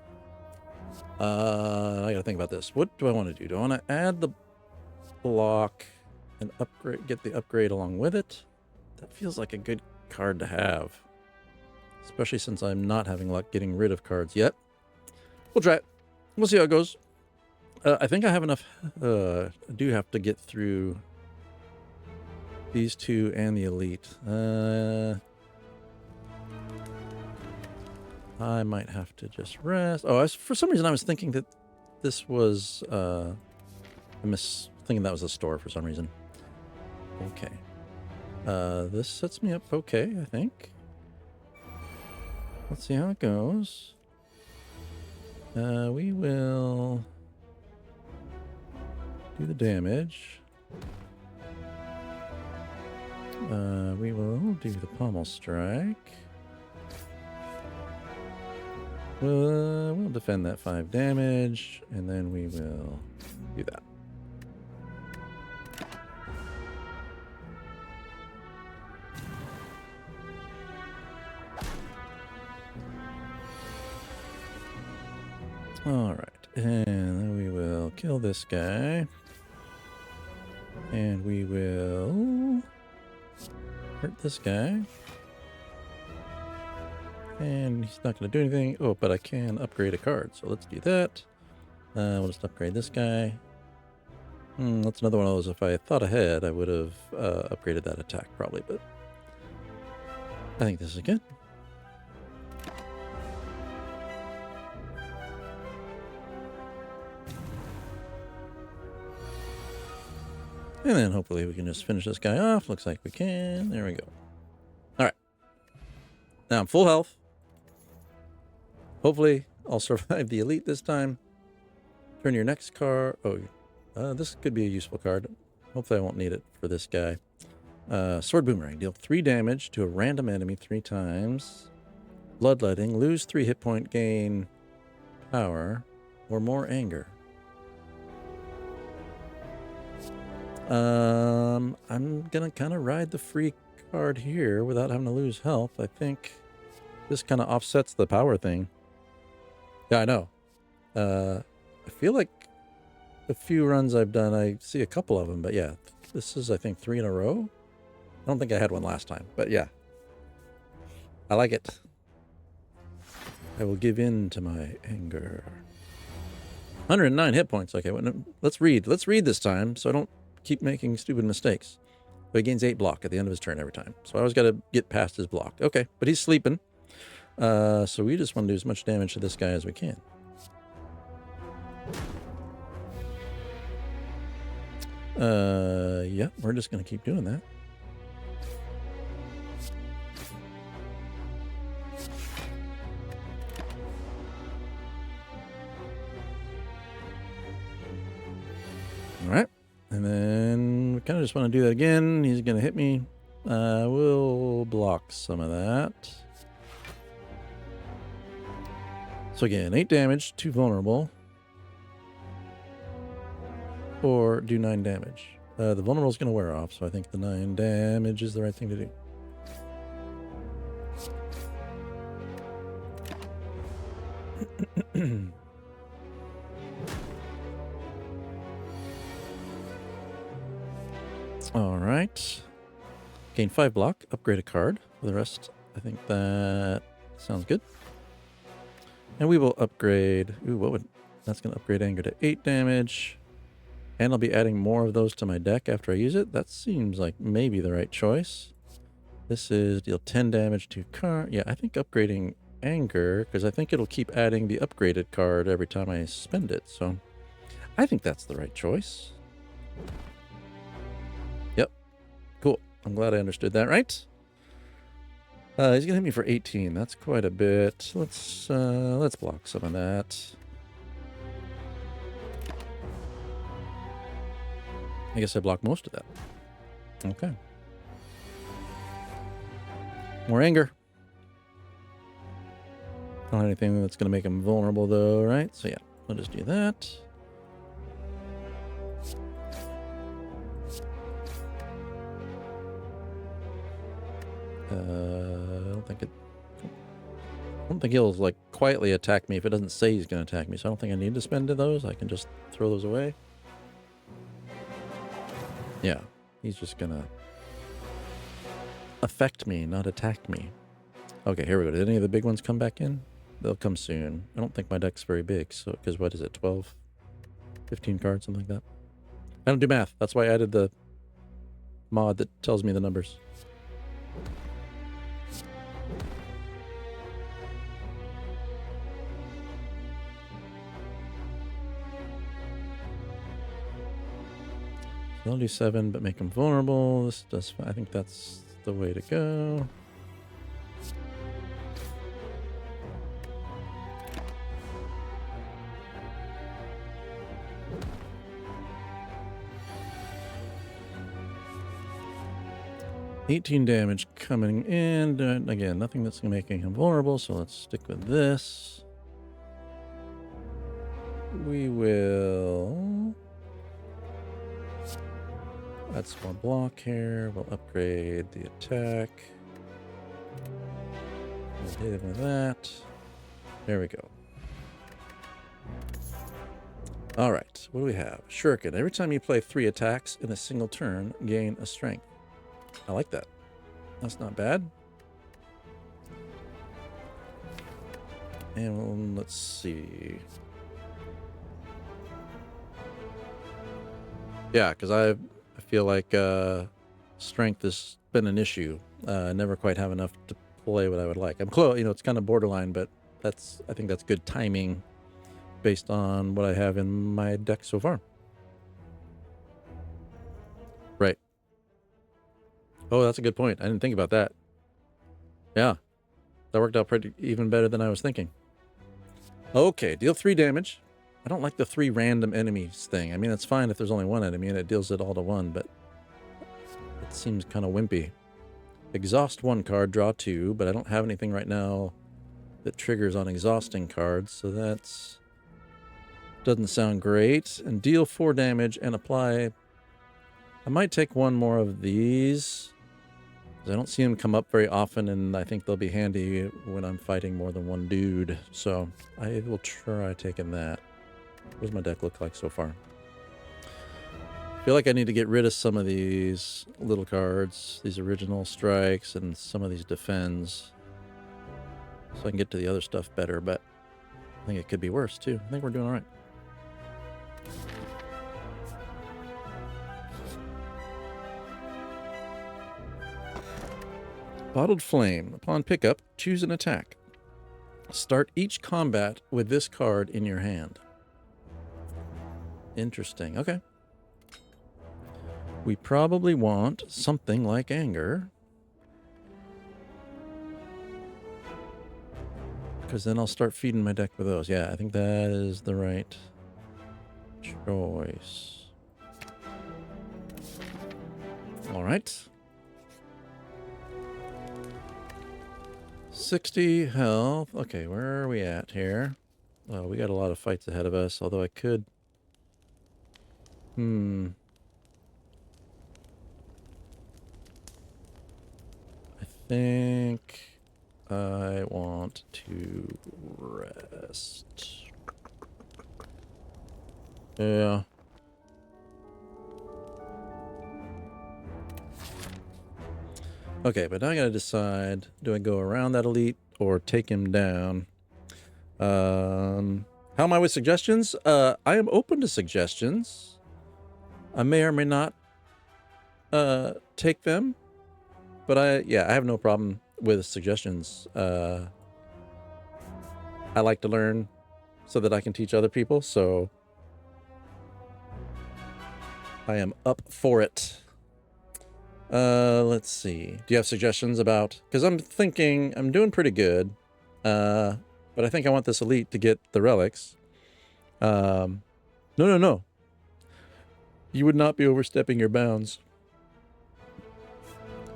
Speaker 2: I gotta think about this. What do I want to do? Do I want to add the block and upgrade, get the upgrade along with it? That feels like a good card to have, especially since I'm not having luck getting rid of cards yet. We'll try it. We'll see how it goes. I think I have enough. I do have to get through these 2 and the elite. I might have to just rest. Oh, for some reason I was thinking that this was... thinking that was a store for some reason. Okay. This sets me up okay, I think. Let's see how it goes. We will do the damage. We will do the Pommel Strike. We'll defend that 5 damage, and then we will do that. All right, and then we will kill this guy. And we will hurt this guy. And he's not going to do anything. Oh, but I can upgrade a card. So let's do that. We'll just upgrade this guy. That's another one of those. If I thought ahead, I would have upgraded that attack probably. But I think this is good. And then hopefully we can just finish this guy off. Looks like we can. There we go. All right. Now I'm full health. Hopefully I'll survive the elite this time. Turn your next card. Oh, this could be a useful card. Hopefully I won't need it for this guy. Sword Boomerang. Deal 3 damage to a random enemy 3 times. Bloodletting. Lose 3 hit point. Gain power or more anger. I'm going to kind of ride the free card here without having to lose health. I think this kind of offsets the power thing. Yeah, I know. I feel like a few runs I've done, I see a couple of them, but yeah, This is, I think, 3 in a row. I don't think I had one last time, but yeah. I like it. I will give in to my anger. 109 hit points. Okay, let's read. Let's read this time so I don't keep making stupid mistakes. But he gains 8 block at the end of his turn every time. So I always got to get past his block. Okay, but he's sleeping. So we just want to do as much damage to this guy as we can. Yeah, we're just going to keep doing that. All right. And then we kind of just want to do that again. He's going to hit me. We'll block some of that. So again, 8 damage, 2 vulnerable. Or do 9 damage. The vulnerable is going to wear off, so I think the 9 damage is the right thing to do. All right. Gain 5 block, upgrade a card. For the rest, I think that sounds good. And we will upgrade... Ooh, that's going to upgrade anger to 8 damage. And I'll be adding more of those to my deck after I use it. That seems like maybe the right choice. This is deal 10 damage to card. Yeah, I think upgrading anger, because I think it'll keep adding the upgraded card every time I spend it. So I think that's the right choice. Yep. Cool. I'm glad I understood that right. He's gonna hit me for 18. That's quite a bit. Let's block some of that. I guess I blocked most of that. Okay. More anger. Don't have anything that's gonna make him vulnerable though, right? So yeah, we'll just do that. I don't think he'll like quietly attack me if it doesn't say he's going to attack me. So I don't think I need to spend those. I can just throw those away. Yeah, he's just going to affect me, not attack me. Okay, here we go. Did any of the big ones come back in? They'll come soon. I don't think my deck's very big. So, because what is it? 12, 15 cards, something like that. I don't do math. That's why I added the mod that tells me the numbers. I'll do 7, but make them vulnerable. This does. I think that's the way to go. $18 damage coming in. Again, nothing that's making him vulnerable, so let's stick with this. We will... add some more block here. We'll upgrade the attack. We'll hit him with that. There we go. Alright, what do we have? Shuriken. Every time you play 3 attacks in a single turn, gain a strength. I like that. That's not bad. And let's see. Yeah, because I feel like strength has been an issue. I never quite have enough to play what I would like. I'm close, you know, it's kind of borderline, but I think that's good timing based on what I have in my deck so far. Right. Oh, that's a good point. I didn't think about that. Yeah. That worked out pretty even better than I was thinking. Okay, deal 3 damage. I don't like the 3 random enemies thing. I mean, it's fine if there's only 1 enemy and it deals it all to 1, but it seems kind of wimpy. Exhaust 1 card, draw 2, but I don't have anything right now that triggers on exhausting cards, so that's... doesn't sound great. And deal 4 damage and apply... I might take 1 more of these. I don't see them come up very often, and I think they'll be handy when I'm fighting more than 1 dude. So I will try taking that. What does my deck look like so far? feel like I need to get rid of some of these little cards, these original strikes, and some of these defends, so I can get to the other stuff better, but I think it could be worse, too. I think we're doing all right. Bottled Flame. Upon pickup, choose an attack. Start each combat with this card in your hand. Interesting. Okay. We probably want something like Anger, because then I'll start feeding my deck with those. Yeah, I think that is the right choice. All right. 60 health. Okay, where are we at here? Oh, we got a lot of fights ahead of us, although I could... I think I want to rest. Yeah. Okay, but now I gotta decide, do I go around that elite or take him down? How am I with suggestions? I am open to suggestions. I may or may not take them, but I have no problem with suggestions. I like to learn so that I can teach other people, so I am up for it. Let's see. Do you have suggestions about... Because I'm thinking I'm doing pretty good, but I think I want this elite to get the relics. No. You would not be overstepping your bounds.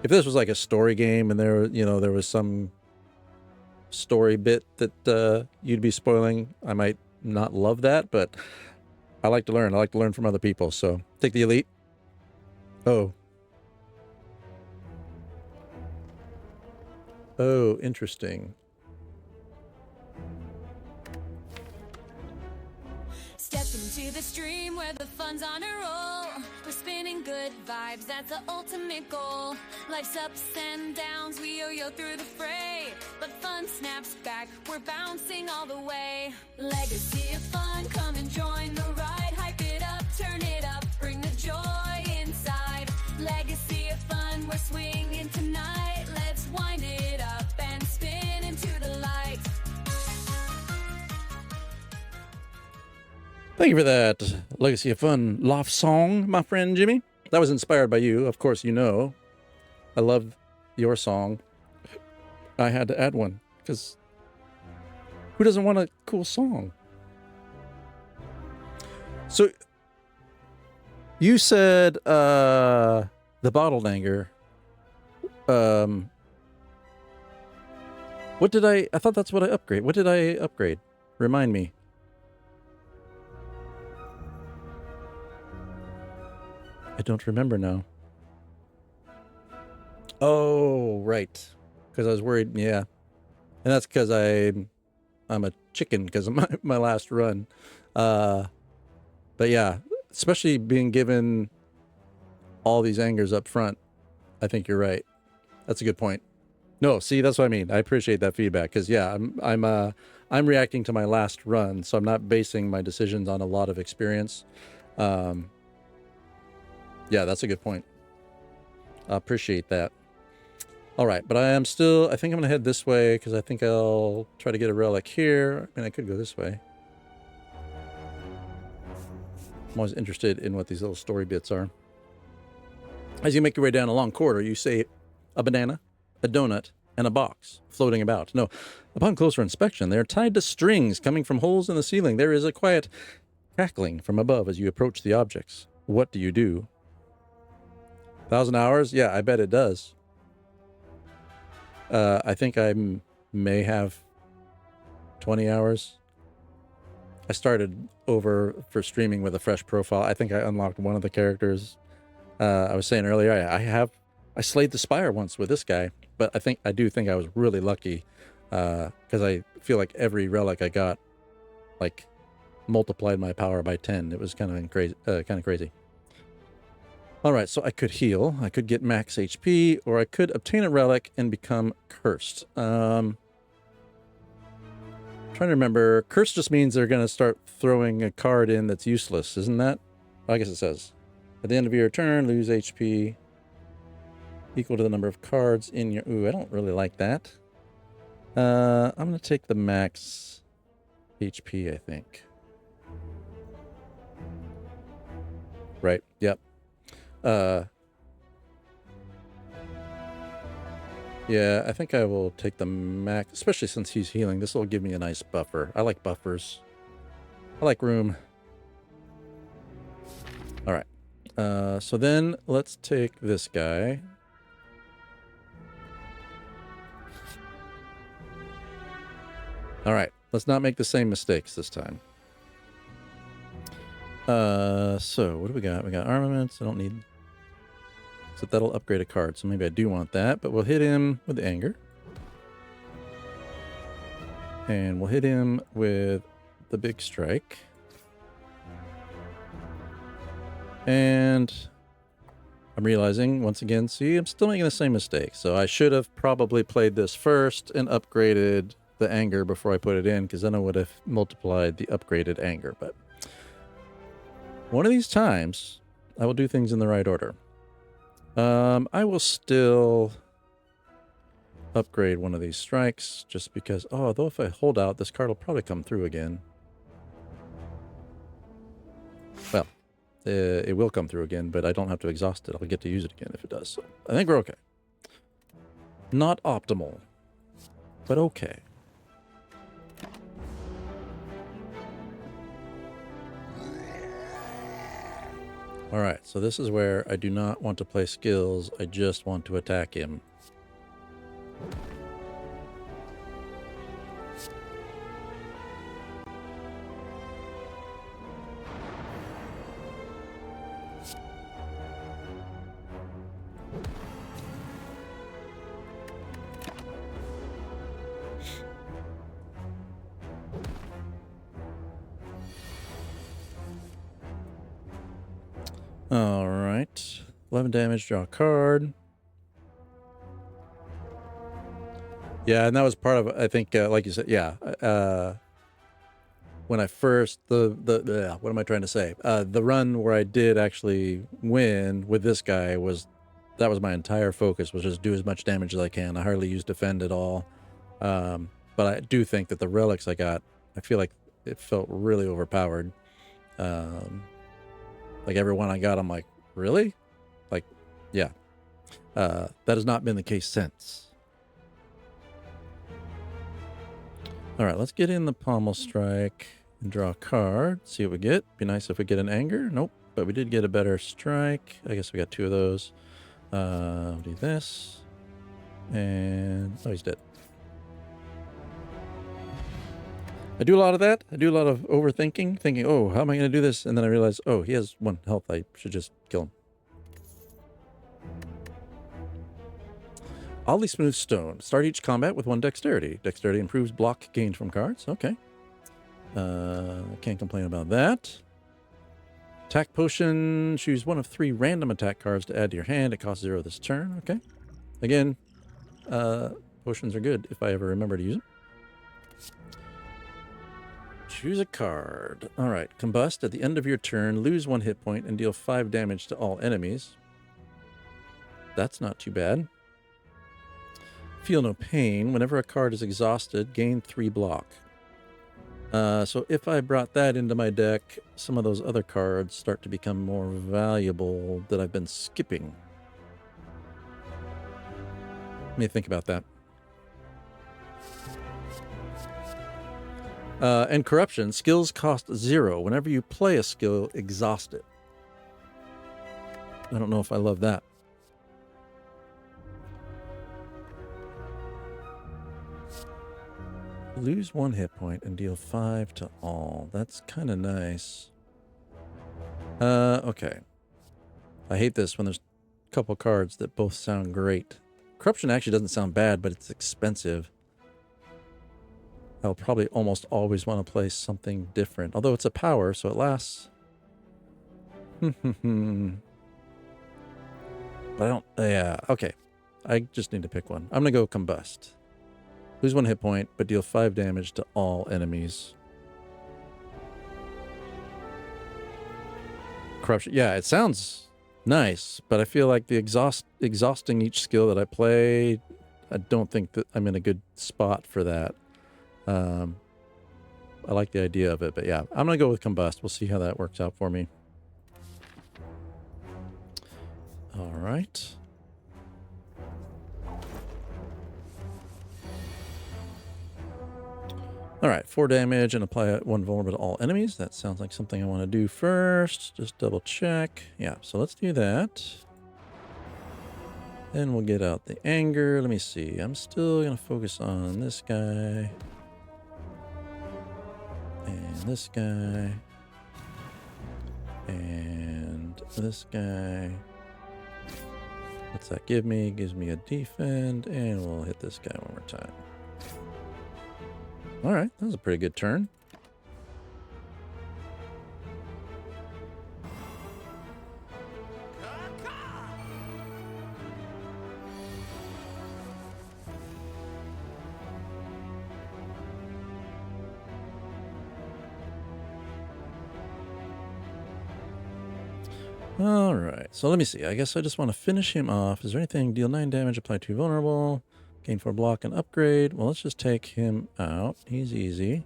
Speaker 2: If this was like a story game and there was some story bit that you'd be spoiling, I might not love that, but I like to learn. I like to learn from other people, so take the elite. Oh, interesting.
Speaker 3: Step into the stream where the fun's on a roll. We're spinning good vibes, that's the ultimate goal. Life's ups and downs, we yo-yo through the fray. But fun snaps back, we're bouncing all the way. Legacy of fun, come and join the ride. Hype it up, turn it up, bring the joy inside. Legacy of fun, we're swinging tonight. Let's wind it up and spin into the light.
Speaker 2: Thank you for that Legacy of Fun Loft song, my friend Jimmy. That was inspired by you, of course, you know. I love your song. I had to add one, because who doesn't want a cool song? So, you said the Bottled Anger. What did I thought that's what I upgrade. What did I upgrade? Remind me. I don't remember now. Oh, right. Because I was worried, yeah. And that's because I'm a chicken because of my last run. But yeah, especially being given all these angers up front, I think you're right. That's a good point. No, see, that's what I mean. I appreciate that feedback because yeah, I'm reacting to my last run, so I'm not basing my decisions on a lot of experience. Yeah, that's a good point. I appreciate that. All right, but I think I'm going to head this way because I think I'll try to get a relic here. I mean, I could go this way. I'm always interested in what these little story bits are. As you make your way down a long corridor, you see a banana, a donut, and a box floating about. No, upon closer inspection, they are tied to strings coming from holes in the ceiling. There is a quiet cackling from above as you approach the objects. What do you do? 1,000 hours? Yeah, I bet it does. I think I may have 20 hours. I started over for streaming with a fresh profile. I think I unlocked one of the characters. I was saying earlier, I slayed the Spire once with this guy, but I do think I was really lucky because I feel like every relic I got like multiplied my power by 10. It was kind of crazy. All right, so I could heal. I could get max HP, or I could obtain a relic and become cursed. Trying to remember. Cursed just means they're going to start throwing a card in that's useless, isn't that? I guess it says. At the end of your turn, lose HP equal to the number of cards in your... Ooh, I don't really like that. I'm going to take the max HP, I think. Right, yep. Yeah, I think I will take the max, especially since he's healing. This will give me a nice buffer. I like buffers. I like room. All right. So then let's take this guy. All right. Let's not make the same mistakes this time. So what do we got? We got armaments. I don't need... So that'll upgrade a card. So maybe I do want that, but we'll hit him with anger. And we'll hit him with the big strike. And I'm realizing, once again, see, I'm still making the same mistake. So I should have probably played this first and upgraded the anger before I put it in, because then I would have multiplied the upgraded anger. But one of these times, I will do things in the right order. I will still upgrade one of these strikes, just because, oh, though if I hold out, this card will probably come through again. Well, it will come through again, but I don't have to exhaust it. I'll get to use it again if it does. So I think we're okay. Not optimal, but okay. All right, so this is where I do not want to play skills. I just want to attack him. All right, 11 damage, draw a card. Yeah, and that was part of, I think, like you said, yeah. When I first, what am I trying to say? The run where I did actually win with this guy that was my entire focus, was just do as much damage as I can. I hardly used defend at all. But I do think that the relics I got, I feel like it felt really overpowered. Like every one I got, I'm like, really? Like, yeah. That has not been the case since. All right, let's get in the pommel strike and draw a card. See what we get. Be nice if we get an anger. Nope, but we did get a better strike. I guess we got two of those. Do this. And, oh, he's dead. I do a lot of that. I do a lot of overthinking, thinking, oh, how am I going to do this? And then I realize, oh, he has 1 health. I should just kill him. Oddly smooth stone. Start each combat with 1 dexterity. Dexterity improves block gained from cards. Okay. Can't complain about that. Attack potion. Choose 1 of 3 random attack cards to add to your hand. It costs 0 this turn. Okay. Again, potions are good if I ever remember to use them. Choose a card. All right. Combust. At the end of your turn, lose 1 hit point and deal 5 damage to all enemies. That's not too bad. Feel no pain. Whenever a card is exhausted, gain 3 block. So if I brought that into my deck, some of those other cards start to become more valuable that I've been skipping. Let me think about that. And corruption. Skills cost 0. Whenever you play a skill, exhaust it. I don't know if I love that. Lose 1 hit point and deal 5 to all. That's kind of nice. Okay. I hate this when there's a couple cards that both sound great. Corruption actually doesn't sound bad, but it's expensive. I'll probably almost always want to play something different. Although it's a power, so it lasts. But I don't... yeah, okay. I just need to pick one. I'm going to go Combust. Lose 1 hit point, but deal 5 damage to all enemies. Corruption. Yeah, it sounds nice, but I feel like the exhausting each skill that I play, I don't think that I'm in a good spot for that. I like the idea of it, but yeah, I'm going to go with Combust. We'll see how that works out for me. All right. All right, 4 damage and apply 1 vulnerable to all enemies. That sounds like something I want to do first. Just double check. Yeah, so let's do that. Then we'll get out the anger. Let me see. I'm still going to focus on this guy. And this guy. And this guy. What's that give me? Gives me a defend. And we'll hit this guy one more time. All right, that was a pretty good turn. All right, so let me see. I guess I just want to finish him off. Is there anything? Deal 9 damage, apply 2 vulnerable. Gain 4 block and upgrade. Well, let's just take him out. He's easy.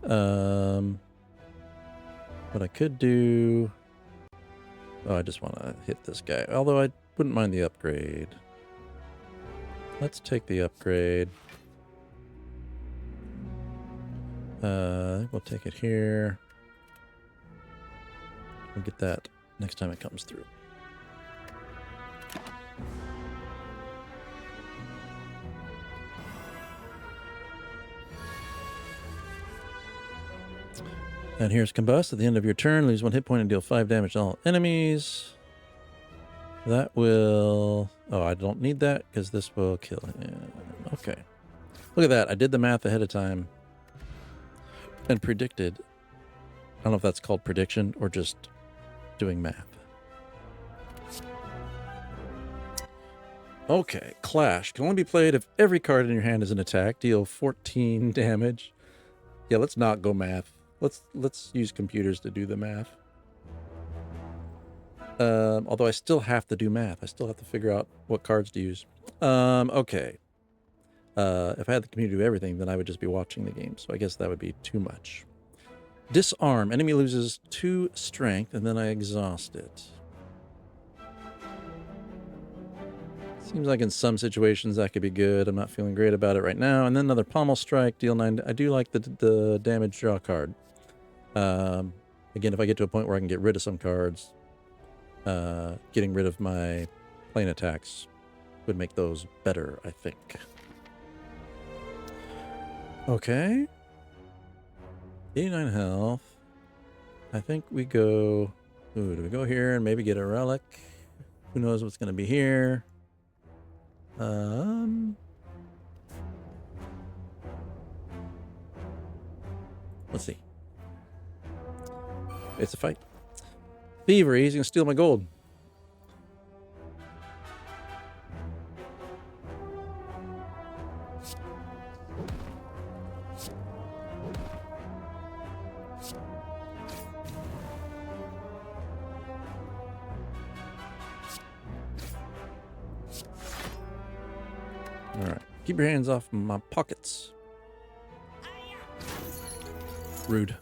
Speaker 2: What I could do... oh, I just want to hit this guy. Although I wouldn't mind the upgrade. Let's take the upgrade. We'll take it here. We'll get that next time it comes through. And here's Combust. At the end of your turn, lose 1 hit point and deal 5 damage to all enemies. That will... oh, I don't need that because this will kill him. Okay. Look at that. I did the math ahead of time and predicted. I don't know if that's called prediction or just doing math. Okay. Clash. Can only be played if every card in your hand is an attack. Deal 14 damage. Yeah, let's not go math. Let's use computers to do the math. Although I still have to do math. I still have to figure out what cards to use. Okay. If I had the computer do everything, then I would just be watching the game. So I guess that would be too much. Disarm. Enemy loses 2 strength, and then I exhaust it. Seems like in some situations that could be good. I'm not feeling great about it right now. And then another pommel strike. Deal 9. I do like the damage draw card. Again, if I get to a point where I can get rid of some cards, getting rid of my plane attacks would make those better, I think. Okay. 89 health. I think we go... ooh, do we go here and maybe get a relic? Who knows what's going to be here? Let's see. It's a fight. Thievery, he's going to steal my gold. All right. Keep your hands off my pockets. Rude.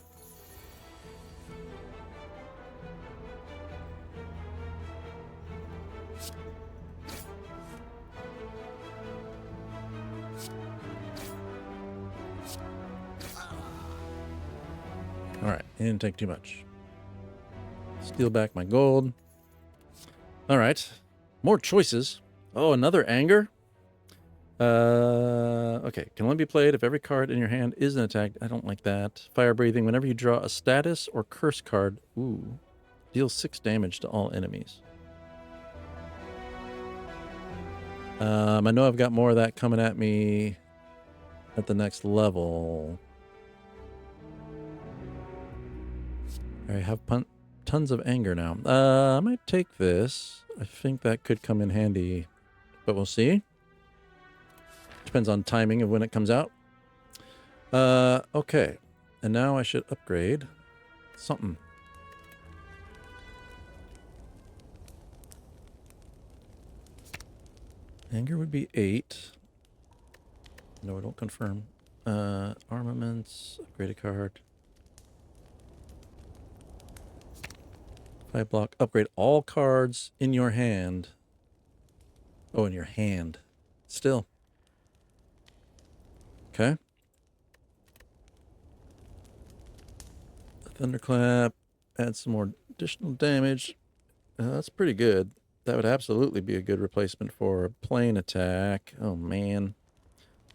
Speaker 2: All right, it didn't take too much. Steal back my gold. All right, more choices. Oh, another anger. Okay, can only be played if every card in your hand is an attack. I don't like that. Fire breathing. Whenever you draw a status or curse card, ooh, deal 6 damage to all enemies. I know I've got more of that coming at me at the next level. I have tons of anger now. I might take this. I think that could come in handy, but we'll see. Depends on timing of when it comes out. Okay. And now I should upgrade something. Anger would be 8. No, I don't confirm. Armaments, upgrade a card. 5 block, upgrade all cards in your hand. Oh, in your hand. Still. Okay. Thunderclap, add some more additional damage. That's pretty good. That would absolutely be a good replacement for a plane attack. Oh, man.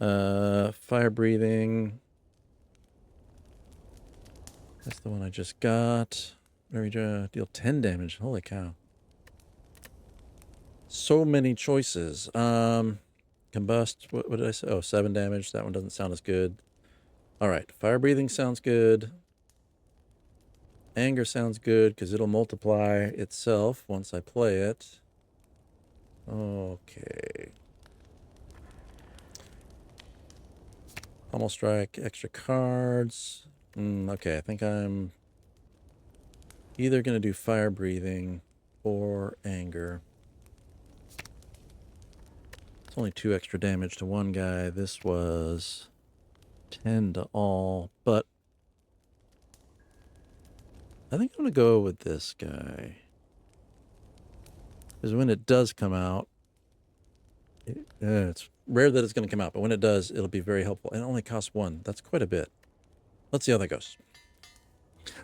Speaker 2: Fire breathing. That's the one I just got. Very deal 10 damage. Holy cow. So many choices. Combust. What did I say? Oh, 7 damage. That one doesn't sound as good. All right. Fire breathing sounds good. Anger sounds good because it'll multiply itself once I play it. Okay. Pummel strike, extra cards. Okay, I think I'm either going to do fire breathing or anger. It's only 2 extra damage to one guy. This was 10 to all, but I think I'm going to go with this guy. Because when it does come out, it's rare that it's going to come out, but when it does, it'll be very helpful. And it only costs 1. That's quite a bit. Let's see how that goes.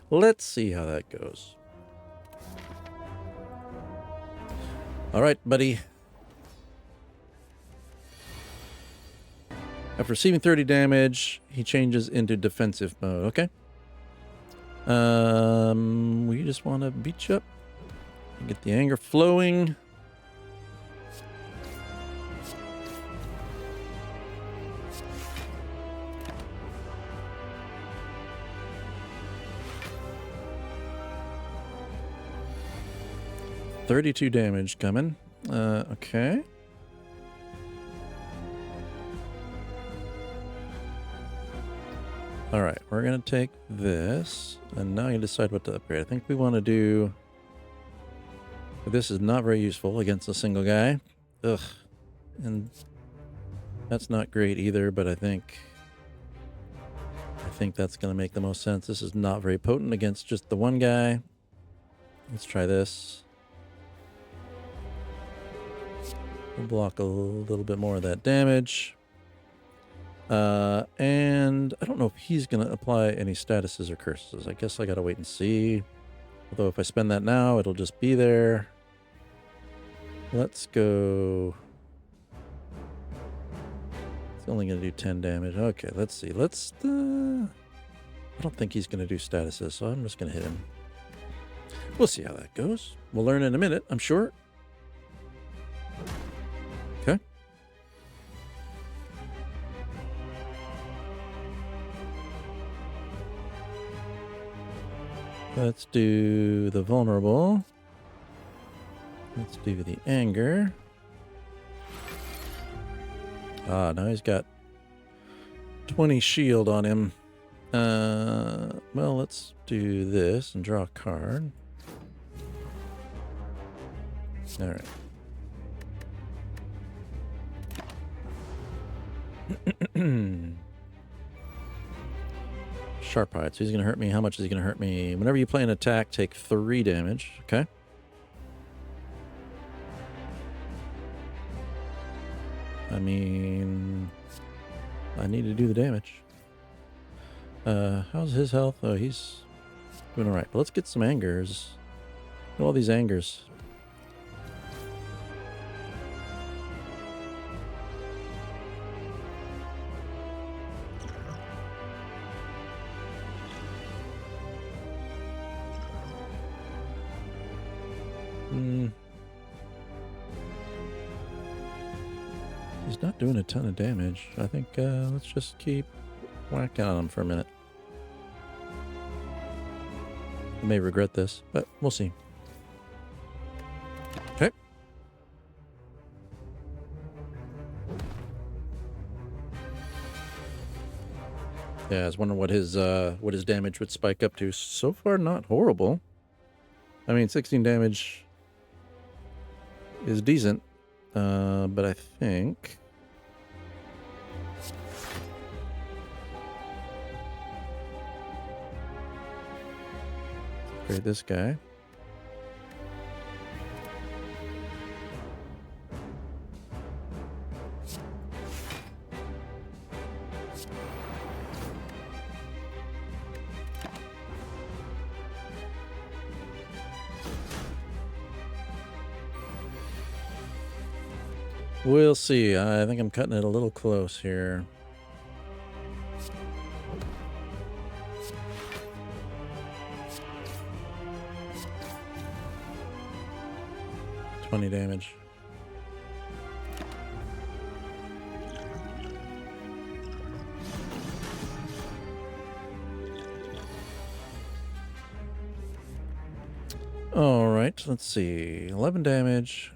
Speaker 2: Let's see how that goes. All right, buddy. After receiving 30 damage, he changes into defensive mode. Okay. We just want to beat you up. Get the anger flowing. $32 damage coming. Okay. All right, we're going to take this, and now you decide what to upgrade. I think we want to do... This is not very useful against a single guy. Ugh. And that's not great either, but I think that's going to make the most sense. This is not very potent against just the one guy. Let's try this. We'll block a little bit more of that damage. And I don't know if he's going to apply any statuses or curses. I guess I got to wait and see. Although if I spend that now, it'll just be there. Let's go. It's only going to do 10 damage. Okay, let's see. I don't think he's going to do statuses, so I'm just going to hit him. We'll see how that goes. We'll learn in a minute, I'm sure. Okay. Let's do the vulnerable. Let's do the anger. Ah, now he's got 20 shield on him. Well, let's do this and draw a card. All right. Sharp hide. So he's going to hurt me. How much is he going to hurt me? Whenever you play an attack, take 3 damage. Okay. I mean, I need to do the damage. How's his health? Oh, he's doing all right. But let's get some angers. Look at all these angers. He's not doing a ton of damage. I think let's just keep whacking on him for a minute. I may regret this, but we'll see. Okay. Yeah, I was wondering what his damage would spike up to. So far, not horrible. I mean, 16 damage is decent, but I think upgrade this guy. We'll see. I think I'm cutting it a little close here. Damage. All right, let's see. 11 damage.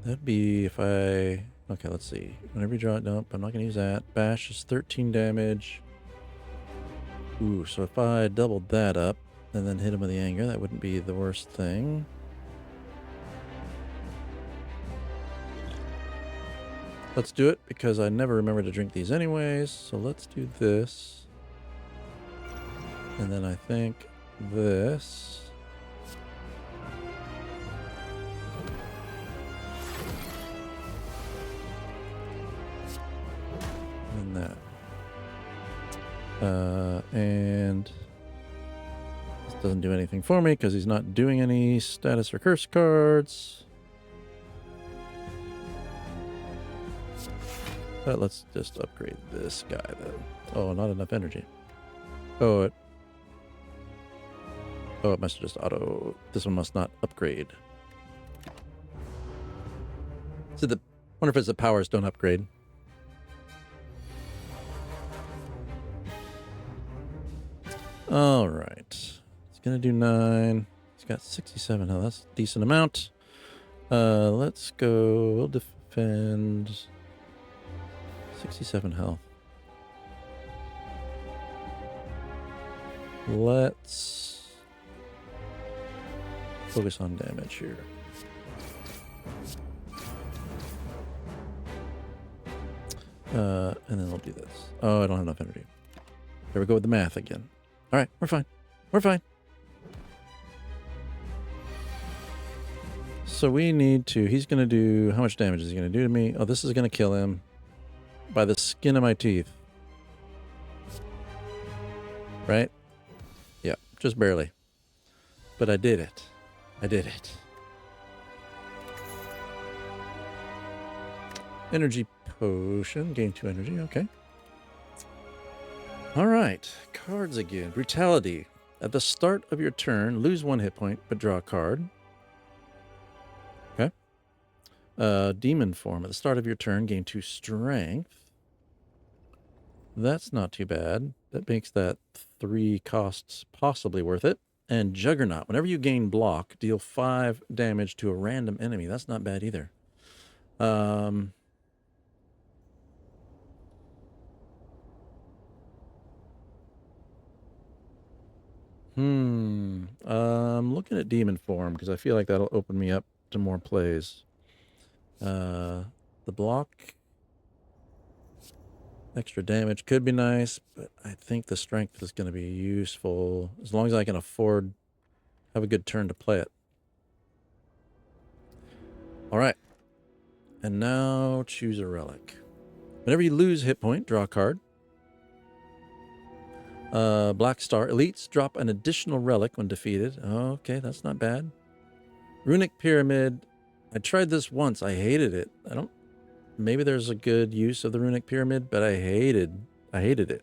Speaker 2: That'd be if I... Okay, let's see. Whenever you draw it, nope, I'm not going to use that. Bash is 13 damage. Ooh, so if I doubled that up and then hit him with the anger, that wouldn't be the worst thing. Let's do it, because I never remember to drink these anyways. So let's do this. And then I think this. And that. And this doesn't do anything for me because he's not doing any status or curse cards. But let's just upgrade this guy then. Oh, not enough energy. Oh, it must have just auto. This one must not upgrade. So wonder if it's the powers don't upgrade. All right. It's gonna do 9. It's got 67. Oh, that's a decent amount. Let's go. We'll defend. 67 health. Let's focus on damage here. And then we'll do this. Oh, I don't have enough energy. There we go with the math again. All right, we're fine. We're fine. So we need to... He's going to do... How much damage is he going to do to me? Oh, this is going to kill him. By the skin of my teeth. Right? Yeah, just barely. But I did it. I did it. Energy potion. Gain 2 energy. Okay. Alright. Cards again. Brutality. At the start of your turn, lose 1 hit point, but draw a card. Okay. Demon form. At the start of your turn, gain 2 strength. That's not too bad. That makes that 3 costs possibly worth it. And Juggernaut. Whenever you gain block, deal 5 damage to a random enemy. That's not bad either. I'm looking at demon form because I feel like that'll open me up to more plays. The block... Extra damage could be nice, but I think the strength is going to be useful as long as I can have a good turn to play it. All right. And now choose a relic. Whenever you lose hit point, draw a card. Black Star. Elites drop an additional relic when defeated. Okay, that's not bad. Runic Pyramid. I tried this once. I hated it. Maybe there's a good use of the Runic Pyramid, but I hated it.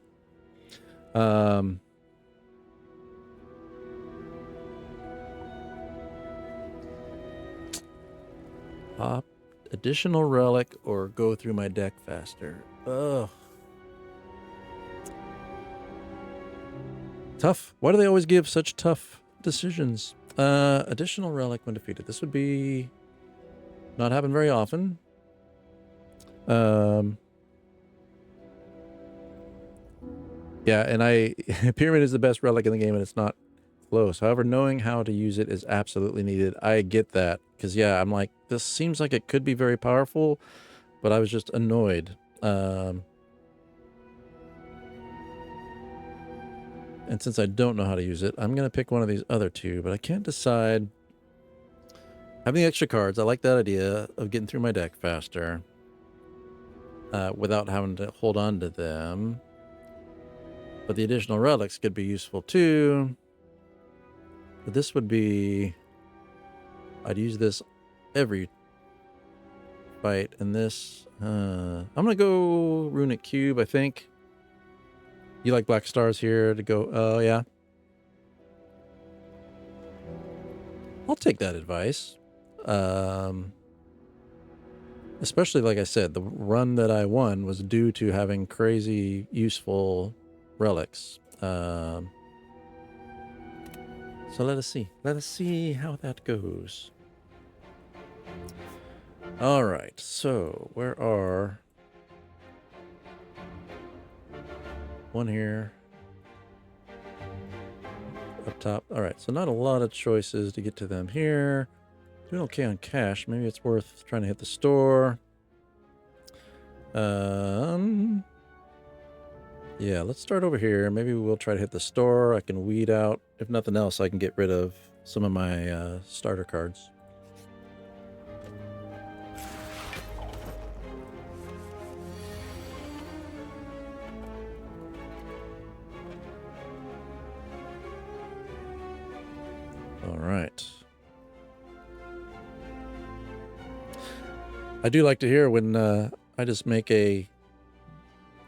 Speaker 2: Pop additional relic or go through my deck faster. Ugh. Tough. Why do they always give such tough decisions? Additional relic when defeated. This would be not happen very often. Yeah, and Pyramid is the best relic in the game, and it's not close. However, knowing how to use it is absolutely needed. I get that, because yeah, I'm like, this seems like it could be very powerful, but I was just annoyed. And since I don't know how to use it, I'm going to pick one of these other two, but I can't decide. Having the extra cards, I like that idea of getting through my deck faster without having to hold on to them. But the additional relics could be useful too. But this would be... I'd use this every fight. And this... I'm going to go Runic Cube, I think. You like black stars here to go... Oh, yeah. I'll take that advice. Especially, like I said, the run that I won was due to having crazy useful relics. So let us see. Let us see how that goes. All right. So where are... One here. Up top. All right. So not a lot of choices to get to them here. Doing okay on cash. Maybe it's worth trying to hit the store. Yeah, let's start over here. Maybe we'll try to hit the store. I can weed out. If nothing else, I can get rid of some of my starter cards. All right. I do like to hear when I just make a,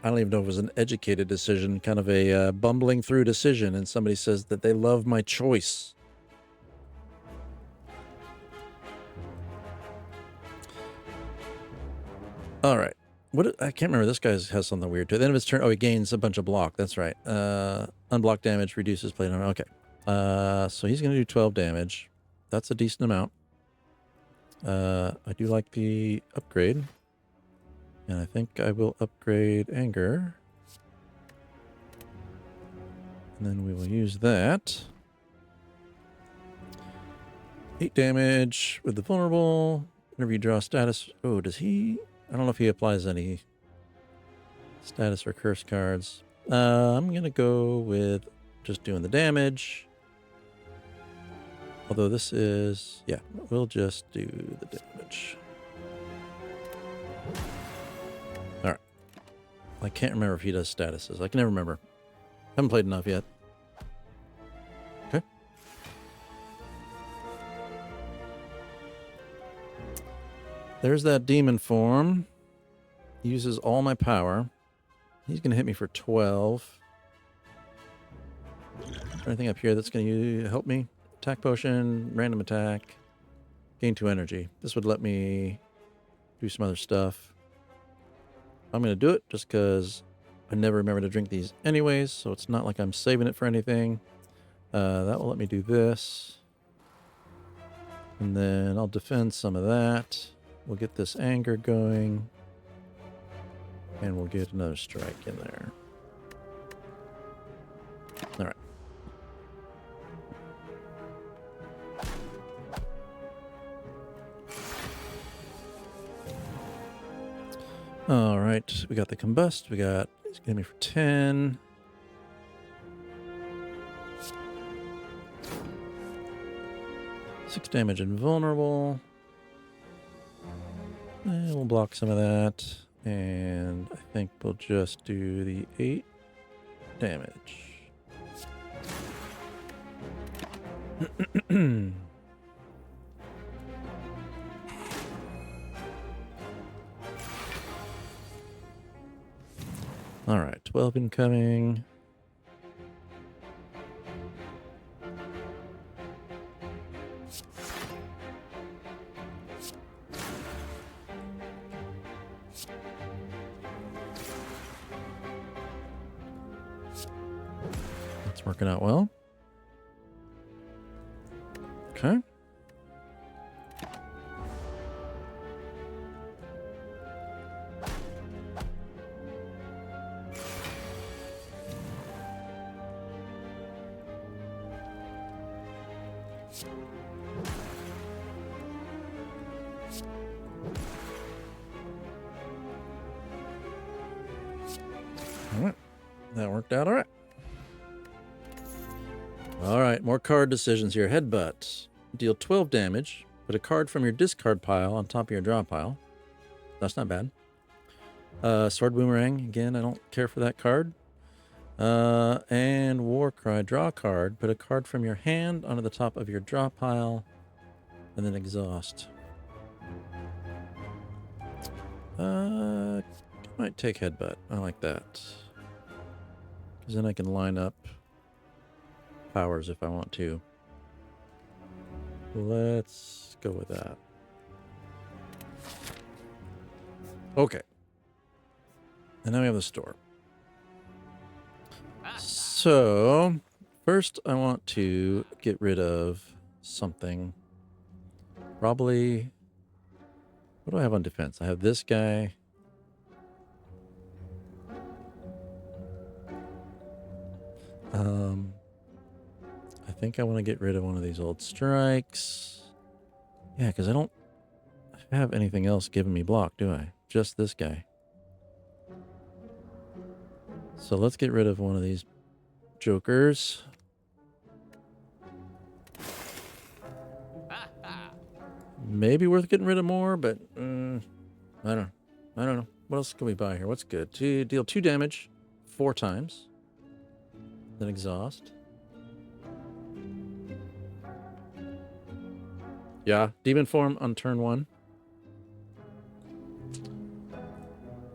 Speaker 2: I don't even know if it was an educated decision, kind of a bumbling through decision, and somebody says that they love my choice. All right. I can't remember. This guy has something weird too. At the end of his turn, oh, he gains a bunch of block. That's right. Unblock damage reduces play number. Okay. So he's going to do 12 damage. That's a decent amount. I do like the upgrade. And I think I will upgrade Anger. And then we will use that. 8 damage with the vulnerable. Whenever you draw status. Oh, does he? I don't know if he applies any status or curse cards. I'm going to go with just doing the damage. Although this is, yeah, we'll just do the damage. All right. I can't remember if he does statuses. I can never remember. Haven't played enough yet. Okay. There's that demon form. Uses all my power. He's going to hit me for 12. Anything up here that's going to help me? Attack potion, random attack, gain 2 energy. This would let me do some other stuff. I'm going to do it just because I never remember to drink these anyways, so it's not like I'm saving it for anything. That will let me do this. And then I'll defend some of that. We'll get this anger going. And we'll get another strike in there. All right. All right, we got the combust. He's gonna be for 10. Six damage invulnerable. And we'll block some of that. And I think we'll just do the 8 damage. All right, 12 incoming. Let's Working out well. Okay. All right. That worked out all right. All right, more card decisions here. Headbutt. Deal 12 damage. Put a card from your discard pile on top of your draw pile. That's not bad. Sword Boomerang. Again, I don't care for that card. And War Cry. Draw a card. Put a card from your hand onto the top of your draw pile. And then Exhaust. Might take Headbutt. I like that. Because then I can line up powers if I want to. Let's go with that. Okay. And now we have the store. So, first I want to get rid of something. Probably... What do I have on defense? I have this guy. I think I want to get rid of one of these old strikes. Yeah, because I don't have anything else giving me block, do I? Just this guy. So let's get rid of one of these jokers. Maybe worth getting rid of more, but I don't know. What else can we buy here? What's good? Deal 2 damage 4 times. Then Exhaust. Yeah, Demon Form on turn 1.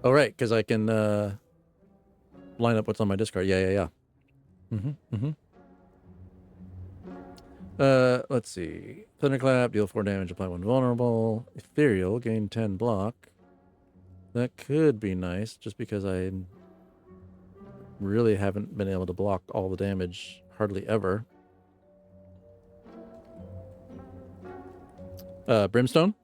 Speaker 2: Oh, right, because I can line up what's on my discard. Yeah. Let's see. Thunderclap, deal 4 damage, apply 1 vulnerable. Ethereal, gain 10 block. That could be nice, just because I really haven't been able to block all the damage hardly ever. Brimstone.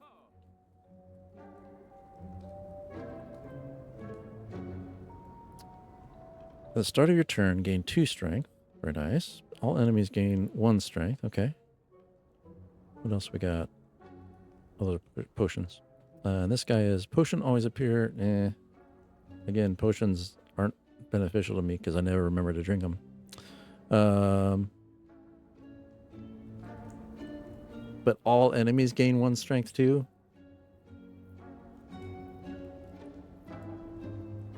Speaker 2: At the start of your turn, gain 2 strength. Very nice. All enemies gain 1 strength. Okay. What else we got? Other potions. This guy is potion always appear. Again, potions aren't beneficial to me because I never remember to drink them. But all enemies gain 1 strength too.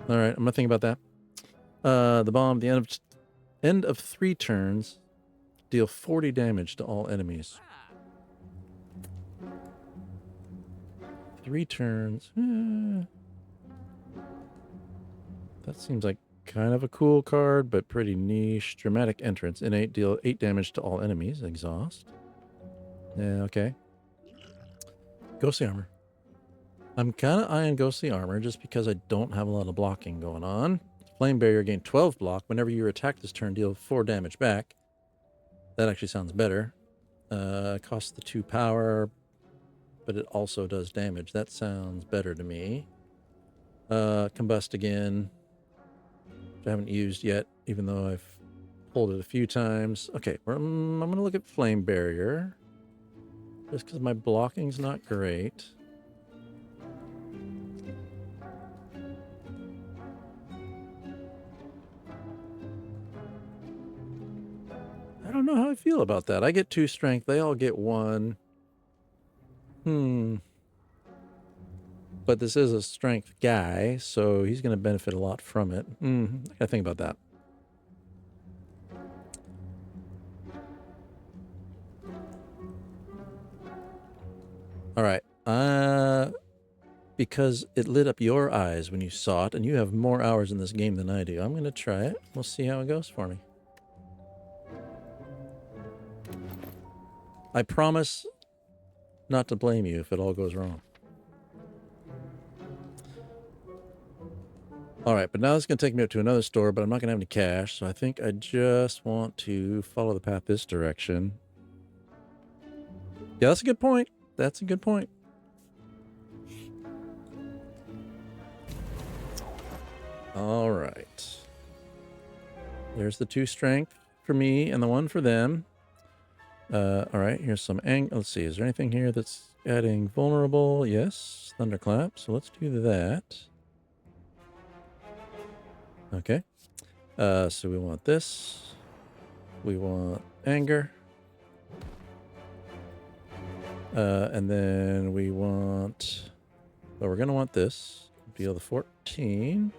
Speaker 2: All right, I'm gonna think about that. The bomb. The end of 3 turns, deal 40 damage to all enemies. 3 turns. That seems like kind of a cool card, but pretty niche. Dramatic Entrance. Innate, deal 8 damage to all enemies. Exhaust. Yeah, okay. Ghostly Armor. I'm kind of eyeing Ghostly Armor just because I don't have a lot of blocking going on. Flame Barrier, gain 12 block. Whenever you attack this turn, deal 4 damage back. That actually sounds better. Costs the 2 power, but it also does damage. That sounds better to me. Combust again, which I haven't used yet, even though I've pulled it a few times. Okay, I'm going to look at Flame Barrier, just because my blocking's not great. I don't know how I feel about that. I get 2 strength. They all get 1. But this is a strength guy, so he's going to benefit a lot from it. I gotta think about that. All right. Because it lit up your eyes when you saw it, and you have more hours in this game than I do, I'm going to try it. We'll see how it goes for me. I promise not to blame you if it all goes wrong. All right, but now it's going to take me up to another store, but I'm not going to have any cash, so I think I just want to follow the path this direction. Yeah, that's a good point. That's a good point. All right. There's the 2 strength for me and the 1 for them. All right, here's some let's see, is there anything here that's adding vulnerable? Yes, thunderclap. So let's do that. Okay. So we want this. We want anger. And then we want, well, we're going to want this. Deal the 14.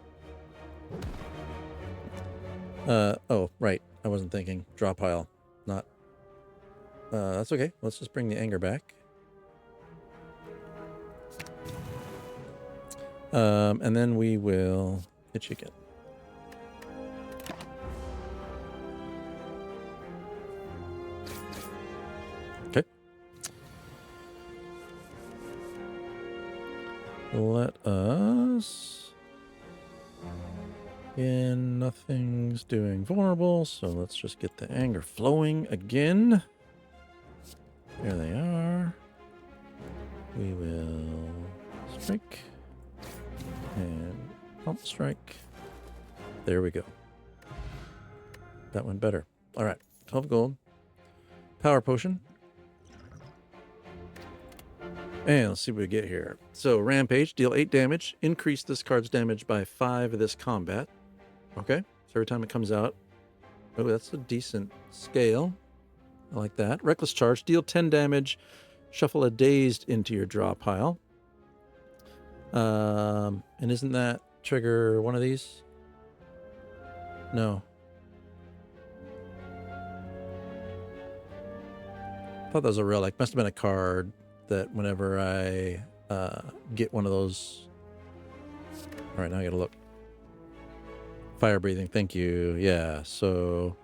Speaker 2: Oh, right. I wasn't thinking. Draw pile. Not. That's okay. Let's just bring the anger back. And then we will hit you again. Okay. Let us... And nothing's doing vulnerable, so let's just get the anger flowing again. There they are. We will strike and pump strike. There we go. That went better. All right, 12 gold. Power potion. And let's see what we get here. So Rampage, deal 8 damage. Increase this card's damage by 5 of this combat. Okay, so every time it comes out. Oh, that's a decent scale. I like that. Reckless Charge, deal 10 damage. Shuffle a Dazed into your draw pile. And isn't that trigger one of these? No. I thought that was a relic. Must have been a card that whenever I get one of those... All right, now I gotta look. Fire breathing, thank you. Yeah, so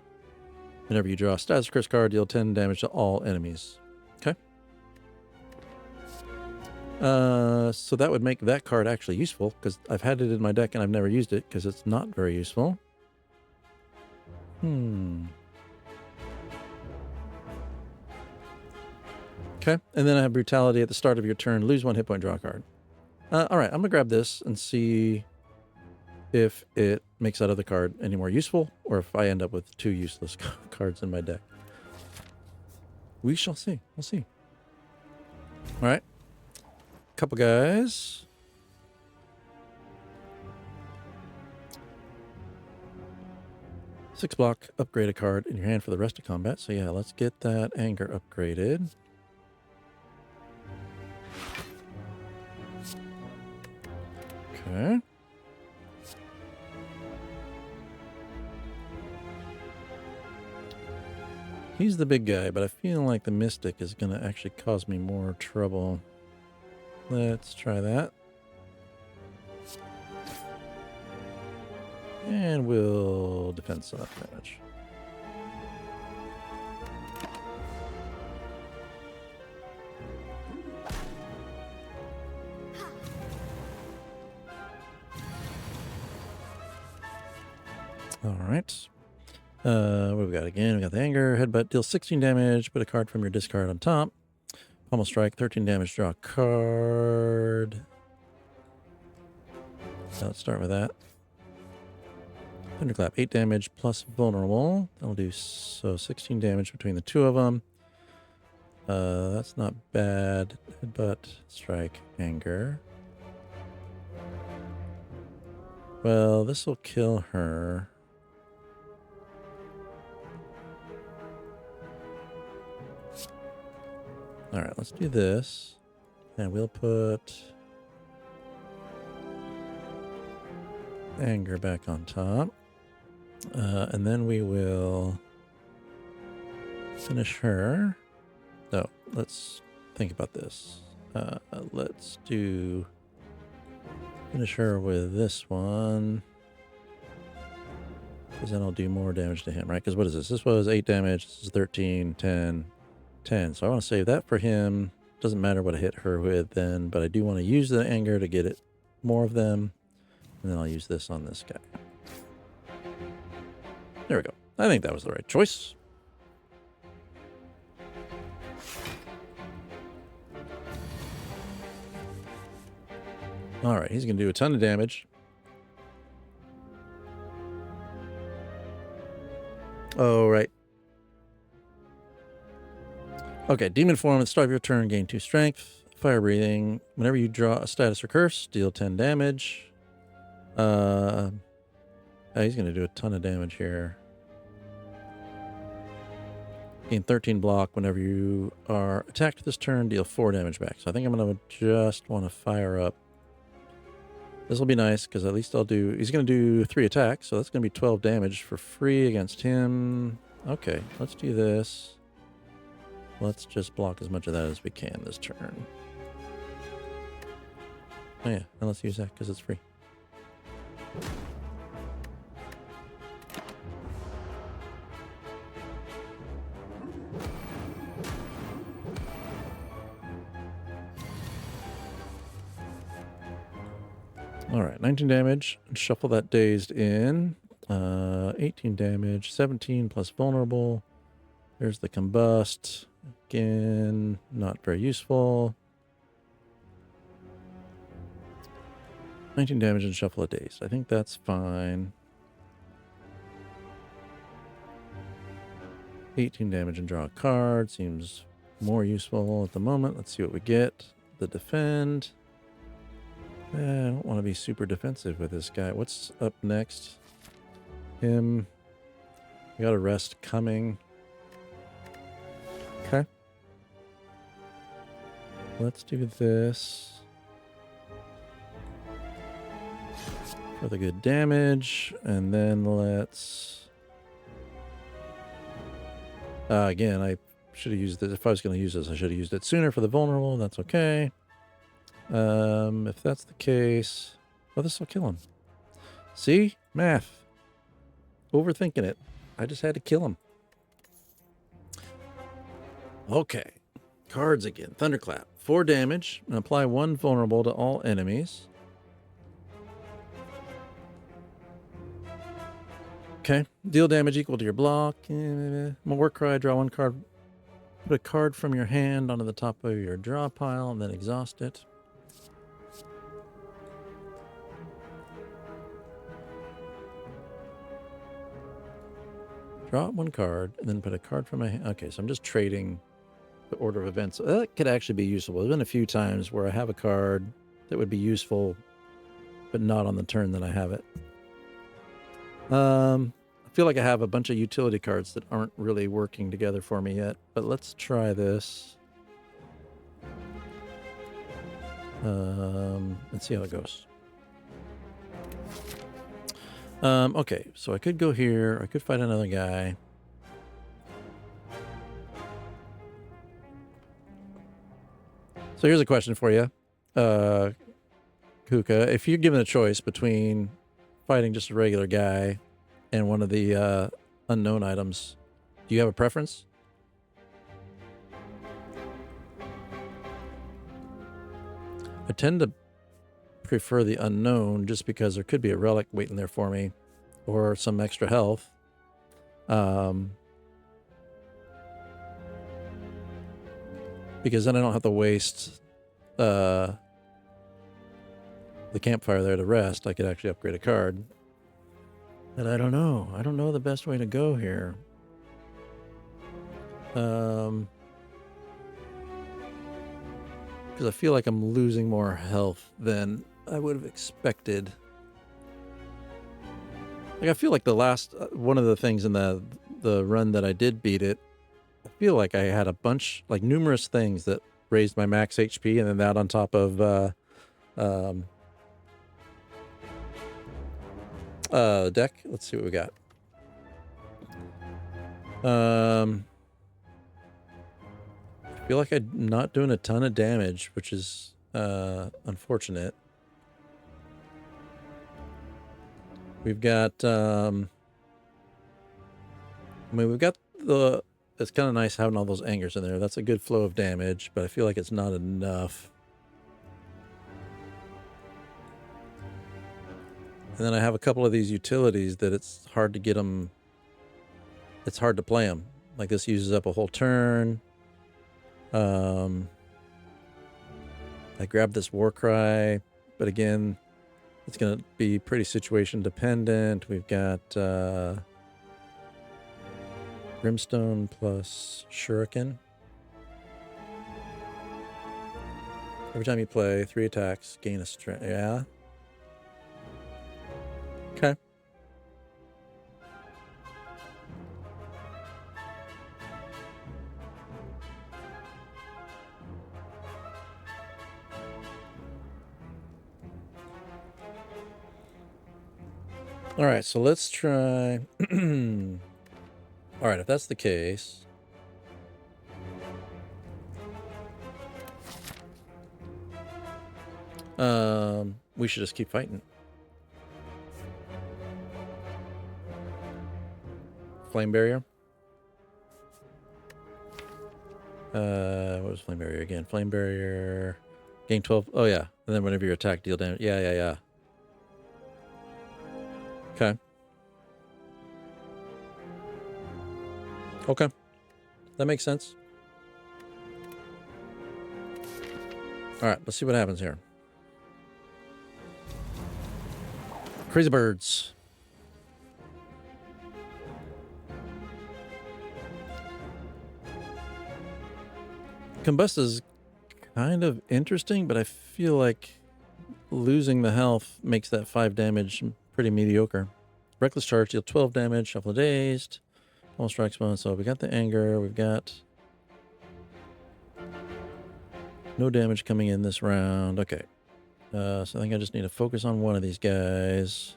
Speaker 2: whenever you draw a status curse card, deal 10 damage to all enemies. Okay. So that would make that card actually useful, because I've had it in my deck and I've never used it, because it's not very useful. Okay, and then I have Brutality at the start of your turn. Lose 1 hit point, draw a card. All right, I'm going to grab this and see if it makes that other card any more useful, or if I end up with 2 useless cards in my deck. We shall see. We'll see. All right. Couple guys. Six block, upgrade a card in your hand for the rest of combat. So yeah, let's get that anger upgraded. Okay. He's the big guy, but I feel like the Mystic is going to actually cause me more trouble. Let's try that. And we'll defense up damage. All right. What have we got again? We got the anger, headbutt, deals 16 damage, put a card from your discard on top. Pummel strike, 13 damage, draw a card. So let's start with that. Thunderclap, 8 damage plus vulnerable. That'll do so 16 damage between the 2 of them. That's not bad. Headbutt, strike, anger. Well, this will kill her. All right, let's do this. And we'll put anger back on top. And then we will finish her. No, let's think about this. Let's do finish her with this one. Because then I'll do more damage to him, right? Because what is this? This was 8 damage. This is 13, 10. 10. So I want to save that for him. Doesn't matter what I hit her with then, but I do want to use the anger to get it more of them. And then I'll use this on this guy. There we go. I think that was the right choice. All right, he's going to do a ton of damage. Oh, right. Okay, demon form at the start of your turn, gain 2 strength. Fire breathing. Whenever you draw a status or curse, deal 10 damage. Oh, he's going to do a ton of damage here. Gain 13 block. Whenever you are attacked this turn, deal 4 damage back. So I think I'm going to just want to fire up. This will be nice because at least I'll do... He's going to do 3 attacks, so that's going to be 12 damage for free against him. Okay, let's do this. Let's just block as much of that as we can this turn. Oh yeah, and let's use that because it's free. All right, 19 damage. Shuffle that dazed in. 18 damage. 17 plus vulnerable. There's the combust. Again, not very useful. 19 damage and shuffle a dazed. I think that's fine. 18 damage and draw a card. Seems more useful at the moment. Let's see what we get. The defend. I don't want to be super defensive with this guy. What's up next? Him. We got a rest coming. Okay. Let's do this. For the good damage. And then let's... again, I should have used this. If I was going to use this, I should have used it sooner for the vulnerable. That's okay. If that's the case... Oh, this will kill him. See? Math. Overthinking it. I just had to kill him. Okay. Cards again. Thunderclap. 4 damage. And apply 1 vulnerable to all enemies. Okay. Deal damage equal to your block. War cry. Draw 1 card. Put a card from your hand onto the top of your draw pile and then exhaust it. Draw 1 card and then put a card from my hand. Okay, so I'm just trading the order of events. That could actually be useful. There's been a few times where I have a card that would be useful, but not on the turn that I have it. I feel like I have a bunch of utility cards that aren't really working together for me yet, but let's try this. Let's see how it goes. Okay, so I could go here. I could fight another guy. So here's a question for you, Kuka. If you're given a choice between fighting just a regular guy and one of the unknown items, do you have a preference? I tend to prefer the unknown just because there could be a relic waiting there for me or some extra health. Because then I don't have to waste the campfire there to rest. I could actually upgrade a card. But I don't know. I don't know the best way to go here. Because I feel like I'm losing more health than I would have expected. Like I feel like the last one of the things in the run that I did beat it, I feel like I had a bunch, like numerous things that raised my max HP, and then that on top of deck. Let's see what we got. I feel like I'm not doing a ton of damage, which is unfortunate. We've got we've got the... It's kind of nice having all those angers in there. That's a good flow of damage, but I feel like it's not enough. And then I have a couple of these utilities that it's hard to get them. It's hard to play them. Like this uses up a whole turn. I grabbed this Warcry, but again, it's going to be pretty situation dependent. We've got Brimstone plus Shuriken. Every time you play, 3 attacks, gain a strength. Yeah. Okay. All right, so let's try. All right, if that's the case, we should just keep fighting. Flame barrier. What was flame barrier again? Flame barrier. Gain 12. Oh yeah, and then whenever you attack, deal damage. Yeah. Okay. Okay. That makes sense. All right, let's see what happens here. Crazy birds. Combust is kind of interesting, but I feel like losing the health makes that 5 damage pretty mediocre. Reckless charge, deal 12 damage, shuffle dazed. All strikes one. So we got the anger. We've got no damage coming in this round. Okay. So I think I just need to focus on one of these guys.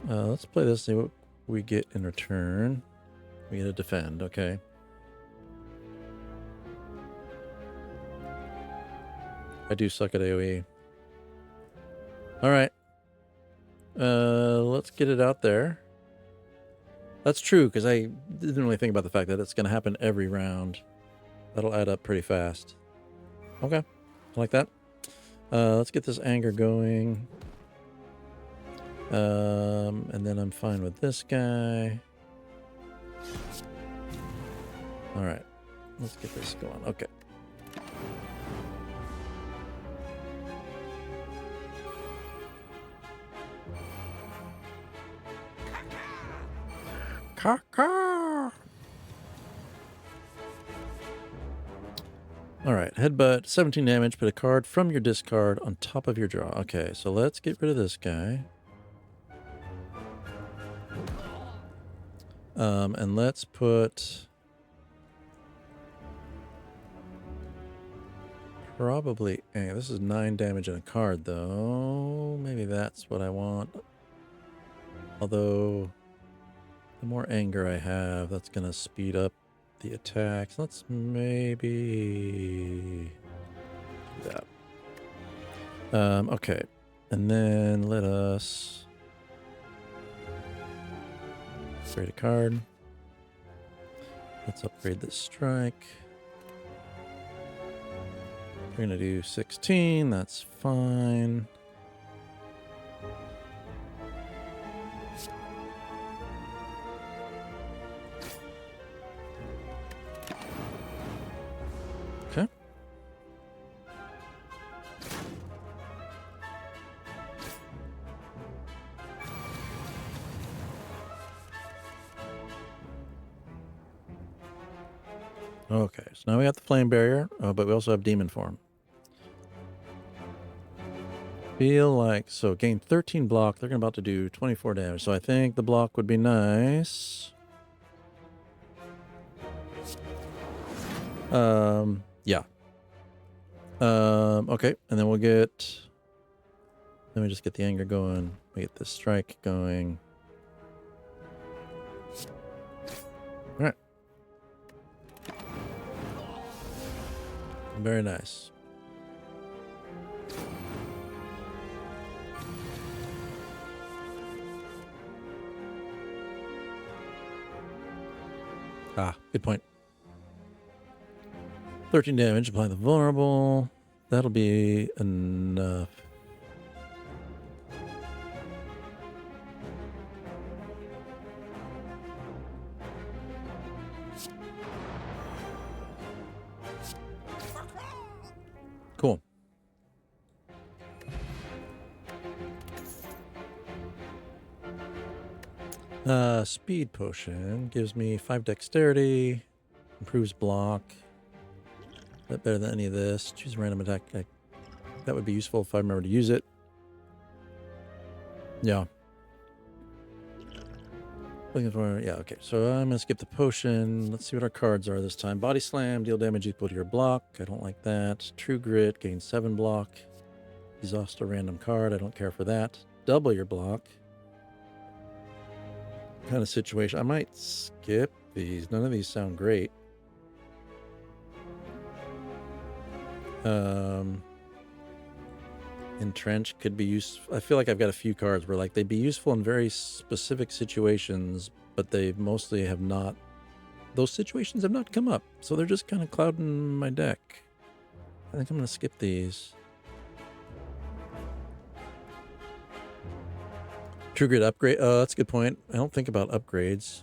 Speaker 2: Let's play this, see what we get in return. We get to defend. Okay. I do suck at AoE. All right. Let's get it out there. That's true, because I didn't really think about the fact that it's going to happen every round. That'll add up pretty fast. Okay. I like that. Let's get this anger going. And then I'm fine with this guy. All right. Let's get this going. Okay. Caca. All right, headbutt, 17 damage, put a card from your discard on top of your draw. Okay, so let's get rid of this guy. And let's put probably, this is 9 damage in a card though. Maybe that's what I want. Although the more anger I have, that's going to speed up the attacks. Let's maybe do that. Okay. And then let us upgrade a card. Let's upgrade this strike. We're going to do 16. That's fine. Okay. Okay, so now we got the flame barrier, but we also have demon form. Feel like, so gain 13 block, they're about to do 24 damage, so I think the block would be nice. Yeah. Okay, and then we'll get, let me just get the anger going. We get this strike going. All right. Very nice. Ah, good point. 13 damage, apply the vulnerable. That'll be enough. Cool. Speed potion gives me 5 dexterity, improves block. That better than any of this. Choose a random attack. That would be useful if I remember to use it. Yeah. Looking for, yeah, okay. So I'm gonna skip the potion. Let's see what our cards are this time. Body slam, deal damage equal to your block. I don't like that. True grit, gain 7 block. Exhaust a random card. I don't care for that. Double your block. Kind of situation. I might skip these. None of these sound great. Entrench could be useful. I feel like I've got a few cards where like they'd be useful in very specific situations, but they mostly have not. Those situations have not come up, so they're just kind of clouding my deck. I think I'm going to skip these. True grit upgrade. Oh, that's a good point. I don't think about upgrades.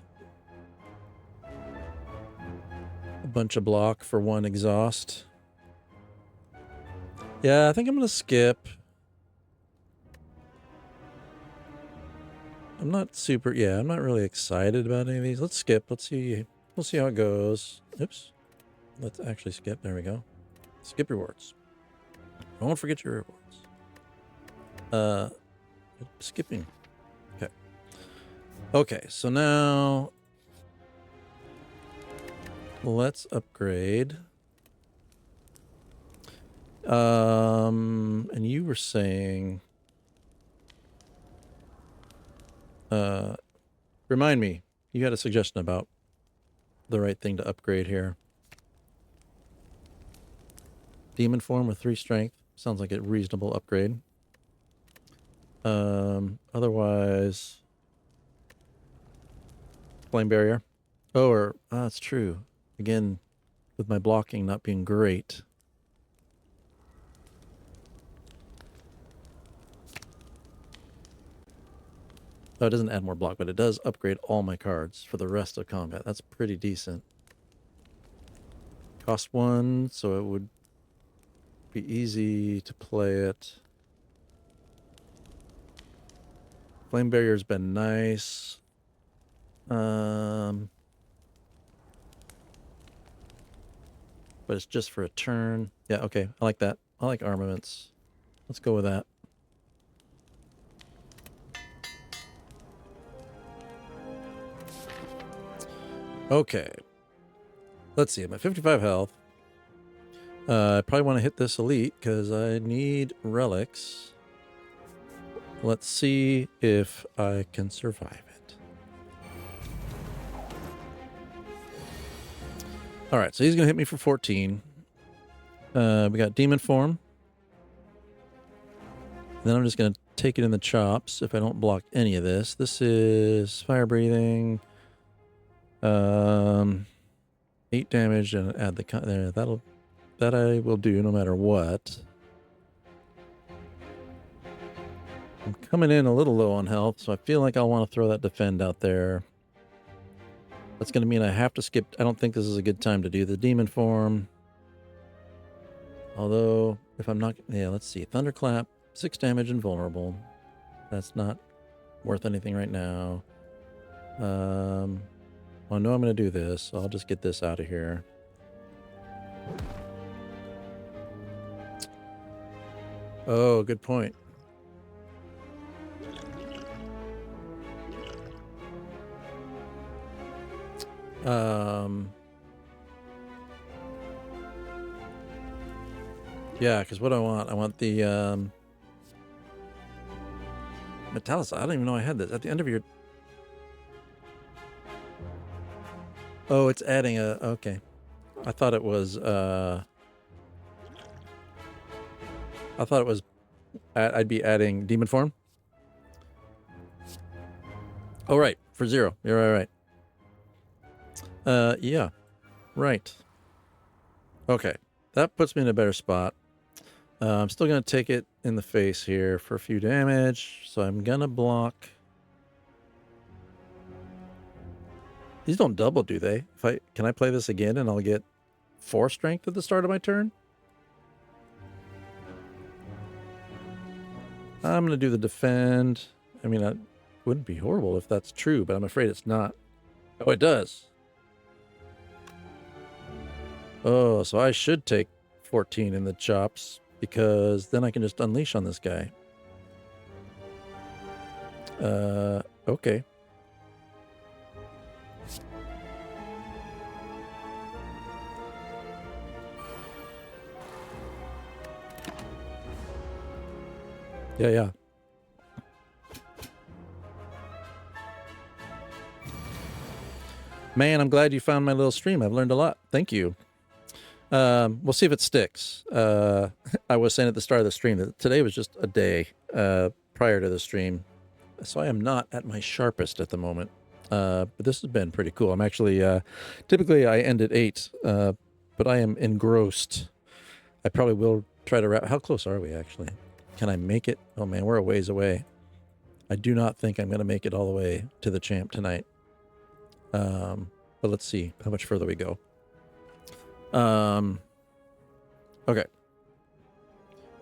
Speaker 2: A bunch of block for 1 exhaust. Yeah, I think I'm going to skip. I'm not super, yeah, I'm not really excited about any of these. Let's skip. Let's see. We'll see how it goes. Oops. Let's actually skip. There we go. Skip rewards. Don't forget your rewards. Skipping. Okay. Okay, so now let's upgrade. And you were saying, remind me, you had a suggestion about the right thing to upgrade here. Demon form with 3 strength. Sounds like a reasonable upgrade. Otherwise, flame barrier. Oh, or, that's true. Again, with my blocking not being great. Oh, it doesn't add more block, but it does upgrade all my cards for the rest of combat. That's pretty decent. Cost 1, so it would be easy to play it. Flame barrier's been nice. But it's just for a turn. Yeah, okay. I like that. I like armaments. Let's go with that. Okay. Let's see. I'm at 55 health. I probably want to hit this elite because I need relics. Let's see if I can survive it. All right, so he's going to hit me for 14. We got demon form. Then I'm just going to take it in the chops if I don't block any of this. This is fire breathing. 8 damage and add the there. That I will do no matter what. I'm coming in a little low on health, so I feel like I'll want to throw that defend out there. That's going to mean I have to skip. I don't think this is a good time to do the demon form. Although, if I'm not, yeah, let's see. Thunderclap, 6 damage and vulnerable. That's not worth anything right now. I know I'm going to do this, so I'll just get this out of here. Oh, good point. Yeah, because what I want the Metallic. I don't even know I had this at the end of your. Oh, it's adding a. Okay, I thought it was. I'd be adding demon form. Oh right, for 0. You're right. Yeah, right. Okay, that puts me in a better spot. I'm still gonna take it in the face here for a few damage, so I'm gonna block. These don't double, do they? Can I play this again and I'll get 4 strength at the start of my turn? I'm going to do the defend. I mean, it wouldn't be horrible if that's true, but I'm afraid it's not. Oh, it does. Oh, so I should take 14 in the chops, because then I can just unleash on this guy. Okay. Yeah. Man, I'm glad you found my little stream. I've learned a lot. Thank you. We'll see if it sticks. I was saying at the start of the stream that today was just a day prior to the stream. So I am not at my sharpest at the moment. But this has been pretty cool. I'm actually, typically I end at 8, but I am engrossed. I probably will try to wrap. How close are we actually? Can I make it? Oh man, we're a ways away. I do not think I'm going to make it all the way to the champ tonight. But let's see how much further we go. Okay.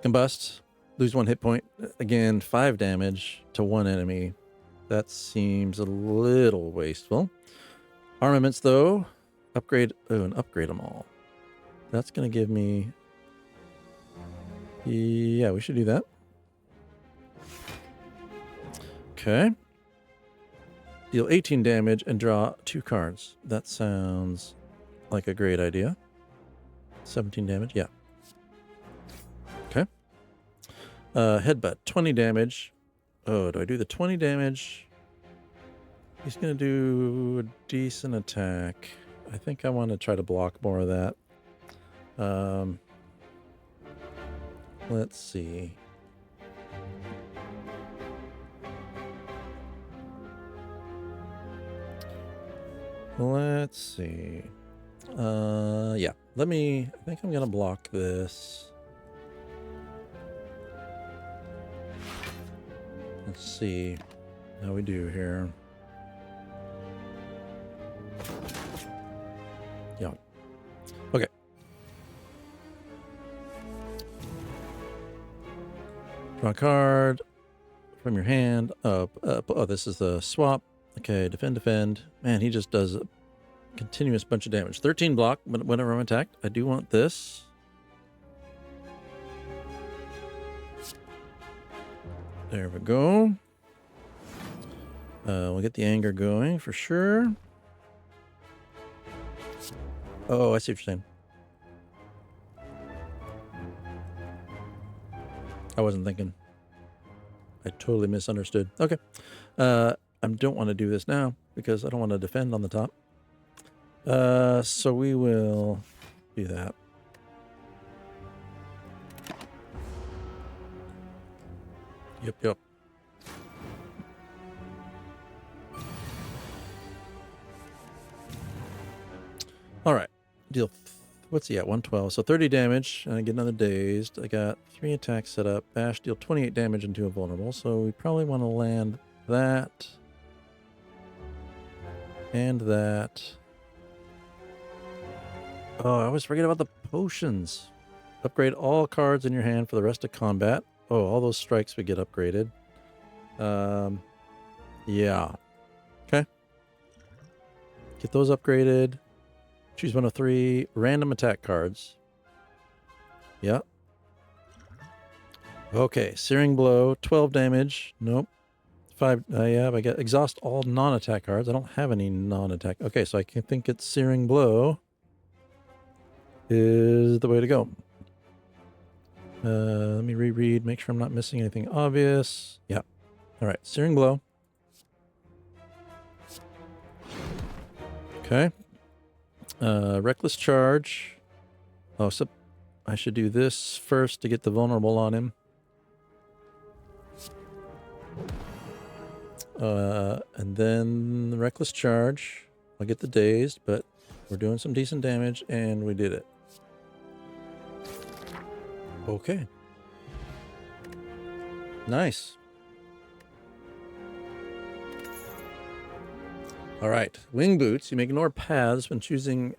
Speaker 2: Combust. Lose 1 hit point. Again, 5 damage to 1 enemy. That seems a little wasteful. Armaments, though. Upgrade. Oh, and upgrade them all. That's going to give me... Yeah, we should do that. Okay. Deal 18 damage and draw 2 cards. That sounds like a great idea. 17 damage, yeah. Okay. Headbutt, 20 damage. Oh, do I do the 20 damage? He's going to do a decent attack. I think I want to try to block more of that. Let's see. Let's see. Yeah. I think I'm gonna block this. Let's see how we do here. Yeah. Okay. Draw a card from your hand. Oh, this is the swap. Okay, defend. Man, he just does a continuous bunch of damage. 13 block whenever I'm attacked. I do want this. There we go. We'll get the anger going for sure. Oh, I see what you're saying. I wasn't thinking. I totally misunderstood. Okay. I don't want to do this now because I don't want to defend on the top. So we will do that. Yep. All right. Deal. What's he at? 112. So 30 damage. And I get another dazed. I got 3 attacks set up. Bash, deal 28 damage into a vulnerable. So we probably want to land that. And that. Oh, I always forget about the potions. Upgrade all cards in your hand for the rest of combat. Oh, all those strikes would get upgraded. Yeah. Okay. Get those upgraded. Choose one of 3 random attack cards. Yeah. Okay, Searing Blow, 12 damage. Nope. 5, yeah, I get exhaust all non-attack cards. I don't have any non-attack. Okay, so I can think it's Searing Blow is the way to go. Let me reread, make sure I'm not missing anything obvious. Yeah. All right, Searing Blow. Okay. Reckless Charge. Oh, so I should do this first to get the vulnerable on him. And then the Reckless Charge. I'll get the dazed, but we're doing some decent damage, and we did it. Okay. Nice. All right. Wing Boots. You may ignore paths when choosing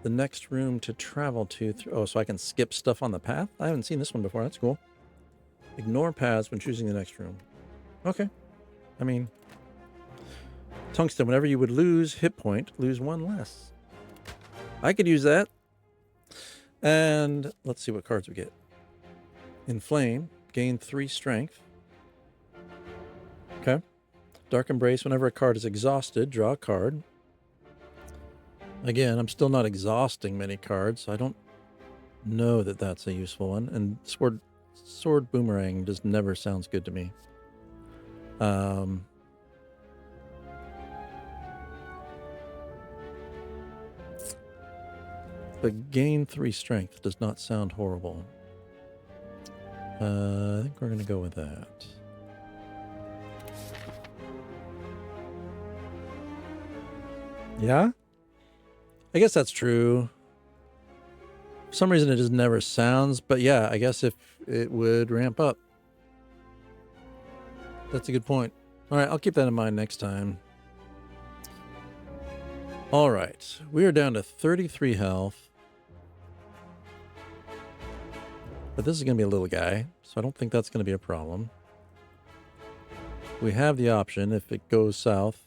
Speaker 2: the next room to travel to. Oh, so I can skip stuff on the path? I haven't seen this one before. That's cool. Ignore paths when choosing the next room. Okay. I mean, tungsten, whenever you would lose hit point, lose one less. I could use that. And let's see what cards we get. Inflame, gain 3 strength. Okay. Dark Embrace, whenever a card is exhausted, draw a card. Again, I'm still not exhausting many cards, so I don't know that that's a useful one. And Sword Boomerang just never sounds good to me. But gain 3 strength does not sound horrible. I think we're going to go with that. Yeah? I guess that's true. For some reason it just never sounds, but yeah, I guess if it would ramp up. That's a good point. All right, I'll keep that in mind next time. All right, we are down to 33 health. But this is going to be a little guy, so I don't think that's going to be a problem. We have the option if it goes south.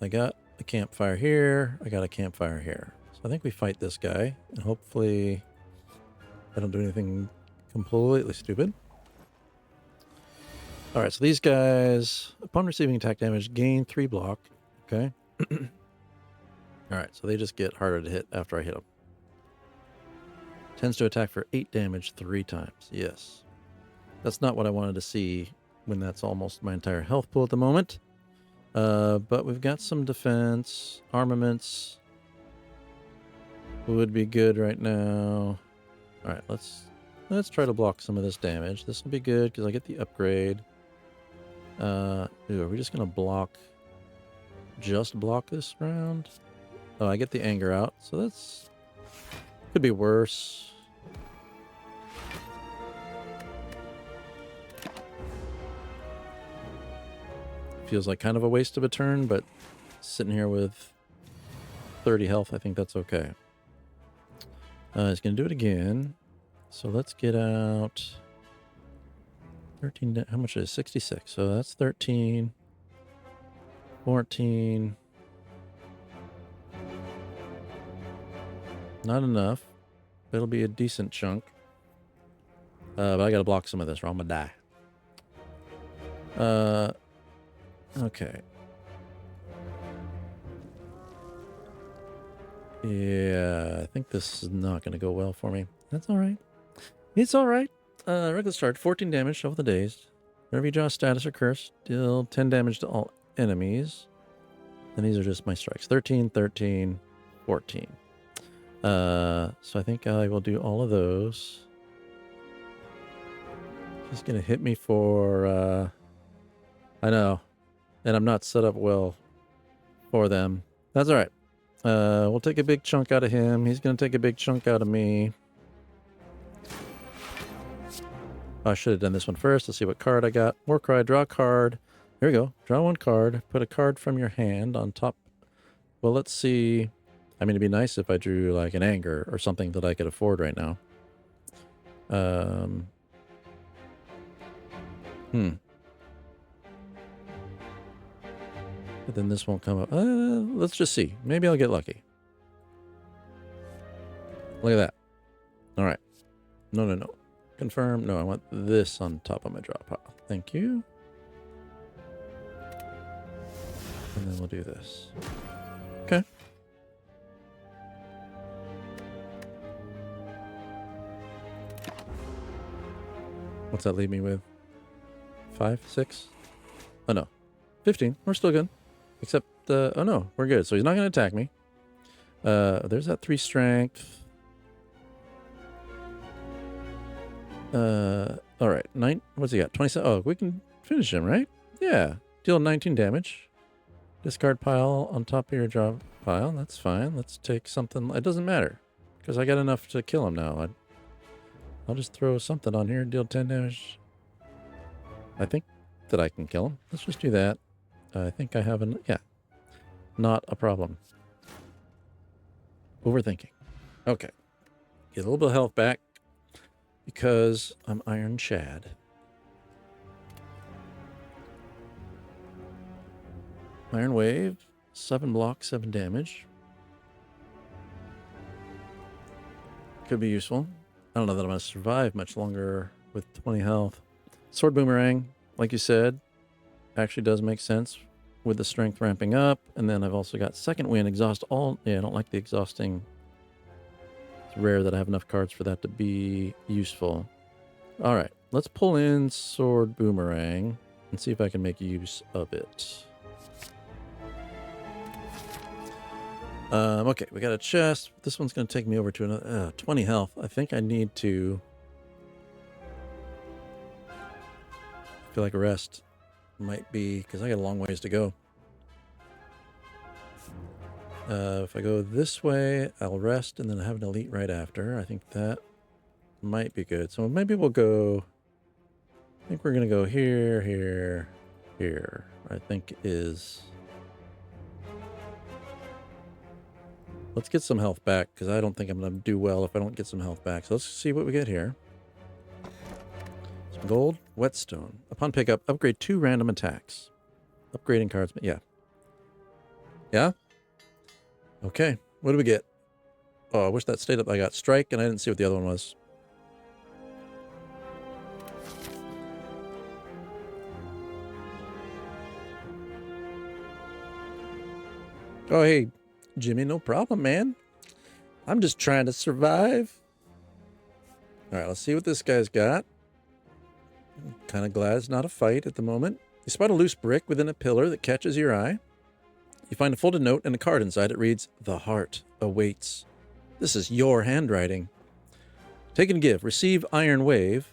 Speaker 2: I got a campfire here. I got a campfire here. So I think we fight this guy, and hopefully I don't do anything completely stupid. All right, so these guys, upon receiving attack damage, gain 3 block. Okay. All right, so they just get harder to hit after I hit them. Tends to attack for 8 damage 3 times. Yes. That's not what I wanted to see when that's almost my entire health pool at the moment. But we've got some defense. Armaments would be good right now. All right, let's try to block some of this damage. This will be good because I get the upgrade. Are we just going to just block this round? Oh, I get the anger out, so that's could be worse. Feels like kind of a waste of a turn, but sitting here with 30 health, I think that's okay. It's going to do it again. So let's get out 13. How much is it? 66. So that's 13, 14. Not enough. It'll be a decent chunk. But I got to block some of this or I'm going to die. Okay. Yeah, I think this is not going to go well for me. That's all right. It's all right. Regular start, 14 damage over the dazed. Whenever you draw a status or curse, deal 10 damage to all enemies. And these are just my strikes. 13, 13, 14. So I think I will do all of those. He's going to hit me for... I know. And I'm not set up well for them. That's all right. We'll take a big chunk out of him. He's going to take a big chunk out of me. I should have done this one first. Let's see what card I got. Warcry, draw a card. Here we go. Draw 1 card. Put a card from your hand on top. Well, let's see. I mean, it'd be nice if I drew like an anger or something that I could afford right now. But then this won't come up. Let's just see. Maybe I'll get lucky. Look at that. All right. No. Confirm. No, I want this on top of my draw pile. Thank you. And then we'll do this. Okay. What's that leave me with? 5, 6? Oh, no. 15. We're still good. Except, oh no, we're good. So he's not going to attack me. There's that 3 strength. All right. 9. What's he got? 27. Oh, we can finish him, right? Yeah. Deal 19 damage. Discard pile on top of your draw pile. That's fine. Let's take something. It doesn't matter because I got enough to kill him now. I'll just throw something on here and deal 10 damage. I think that I can kill him. Let's just do that. I think I have yeah, not a problem. Overthinking. Okay. Get a little bit of health back because I'm Ironchad. Iron Wave, 7 block, 7 damage. Could be useful. I don't know that I'm going to survive much longer with 20 health. Sword Boomerang, like you said, actually does make sense with the strength ramping up. And then I've also got Second Wind, Exhaust all. Yeah, I don't like the exhausting. It's rare that I have enough cards for that to be useful. All right, let's pull in Sword Boomerang and see if I can make use of it. Okay, we got a chest. This one's going to take me over to another 20 health. I think I need to... I feel like a rest might be... because I got a long ways to go. If I go this way, I'll rest and then have an elite right after. I think that might be good. So maybe we'll go... I think we're going to go here, here, here. I think is... Let's get some health back, because I don't think I'm going to do well if I don't get some health back. So let's see what we get here. Some gold, whetstone. Upon pickup, upgrade 2 random attacks. Upgrading cards, yeah. Yeah? Okay, what do we get? Oh, I wish that stayed up. I got strike, and I didn't see what the other one was. Oh, hey, Jimmy, no problem, man. I'm just trying to survive. All right, let's see what this guy's got. I'm kind of glad it's not a fight at the moment. You spot a loose brick within a pillar that catches your eye. You find a folded note and a card inside. It reads, "The heart awaits." This is your handwriting. Take and give. Receive Iron Wave.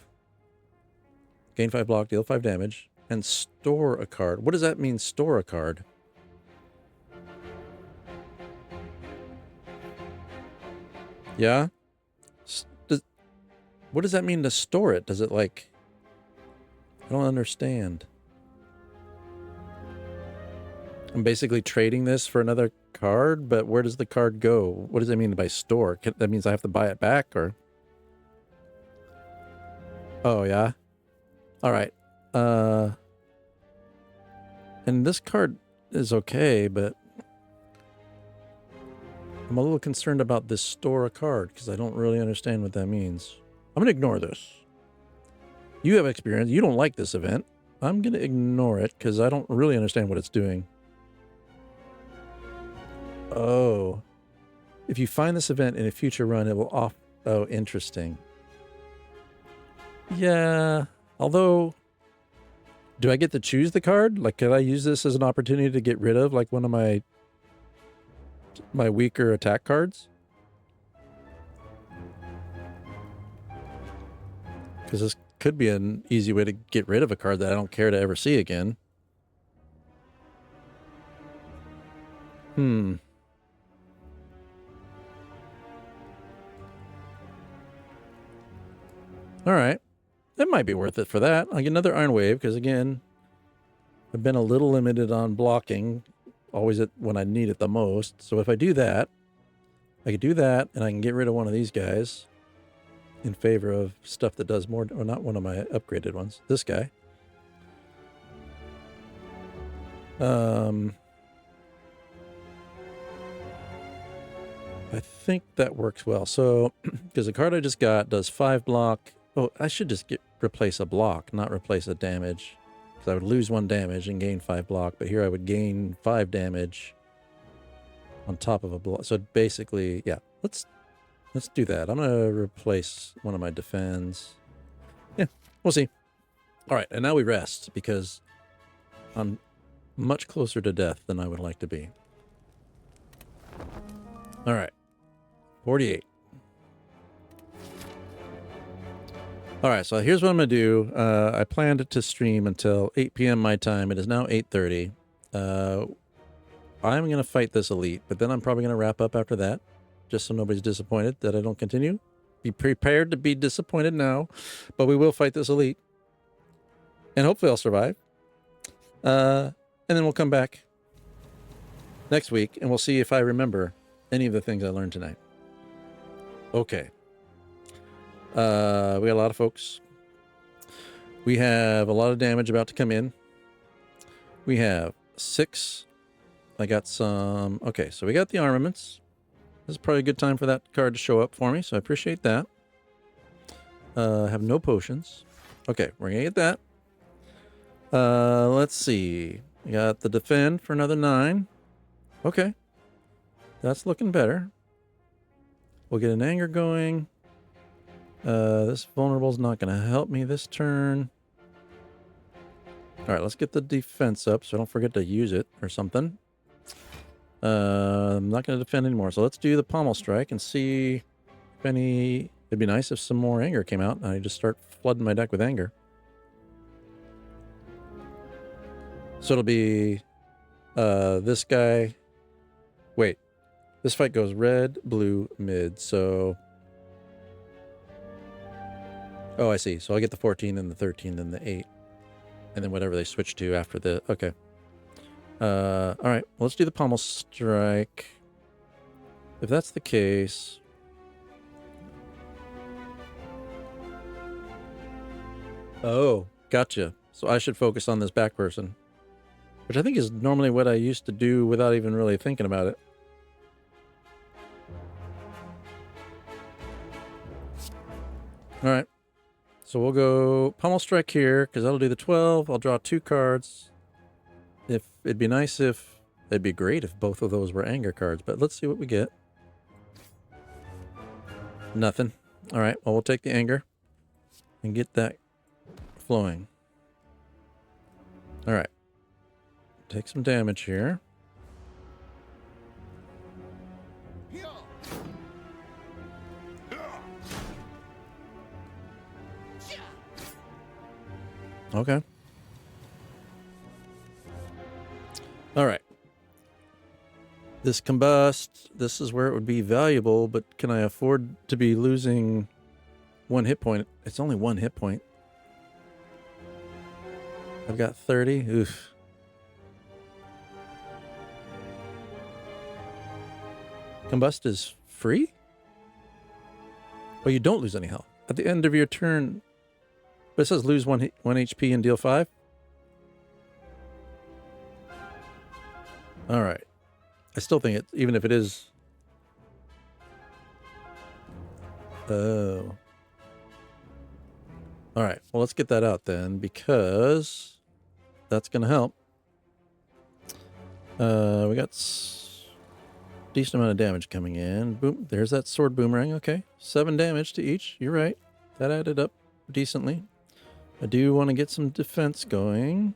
Speaker 2: Gain 5 block, deal 5 damage. And store a card. What does that mean, store a card? Yeah? What does that mean to store it? Does it like... I don't understand. I'm basically trading this for another card, but where does the card go? What does that mean by store? That means I have to buy it back, or... Oh, yeah? Alright. And this card is okay, but... I'm a little concerned about this store a card, because I don't really understand what that means. I'm going to ignore this. You have experience. You don't like this event. I'm going to ignore it, because I don't really understand what it's doing. Oh. If you find this event in a future run, it will off... Oh, interesting. Yeah. Although... Do I get to choose the card? Like, could I use this as an opportunity to get rid of, like, one of my weaker attack cards? Because this could be an easy way to get rid of a card that I don't care to ever see again. Alright. It might be worth it for that. I'll get another Iron Wave, because again, I've been a little limited on blocking. Always when I need it the most. So if I do that, I could do that, and I can get rid of one of these guys in favor of stuff that does more, or not one of my upgraded ones. This guy. I think that works well. So, because the card I just got does 5 block. Oh, I should just replace a block, not replace a damage. I would lose 1 damage and gain 5 block, but here I would gain 5 damage on top of a block. So basically, yeah, let's do that. I'm gonna replace one of my defends. Yeah, we'll see. All right, and now we rest, because I'm much closer to death than I would like to be. All right, 48. All right, so here's what I'm going to do. I planned to stream until 8 p.m. my time. It is now 8:30. I'm going to fight this elite, but then I'm probably going to wrap up after that, just so nobody's disappointed that I don't continue. Be prepared to be disappointed now, but we will fight this elite. And hopefully I'll survive. And then we'll come back next week, and we'll see if I remember any of the things I learned tonight. Okay. We got a lot of folks. We have a lot of damage about to come in. We have 6 I got some... Okay, so we got the armaments. This is probably a good time for that card to show up for me, so I appreciate that. Have no potions. Okay, we're gonna get that. Let's see. We got the defend for another 9. Okay. That's looking better. We'll get an anger going. This vulnerable's not going to help me this turn. All right, let's get the defense up so I don't forget to use it or something. I'm not going to defend anymore. So let's do the pommel strike and see if any... It'd be nice if some more anger came out and I just start flooding my deck with anger. So it'll be this guy. Wait, this fight goes red, blue, mid. So... Oh, I see. So I'll get the 14, then the 13, then the 8. And then whatever they switch to after the... Okay. All right. Well, let's do the pommel strike. If that's the case... Oh, gotcha. So I should focus on this back person. Which I think is normally what I used to do without even really thinking about it. All right. So we'll go pommel strike here, because that'll do the 12. I'll draw 2 cards. It'd be nice if... It'd be great if both of those were anger cards, but let's see what we get. Nothing. All right, well, we'll take the anger and get that flowing. All right. Take some damage here. Okay. All right. This combust, this is where it would be valuable, but can I afford to be losing 1 hit point? It's only 1 hit point. I've got 30. Oof. Combust is free? But you don't lose any health. At the end of your turn... But it says lose 1 HP and deal 5. All right. I still think it, even if it is... Oh. All right. Well, let's get that out then, because that's going to help. We got decent amount of damage coming in. Boom. There's that sword boomerang. Okay. 7 damage to each. You're right. That added up decently. I do want to get some defense going.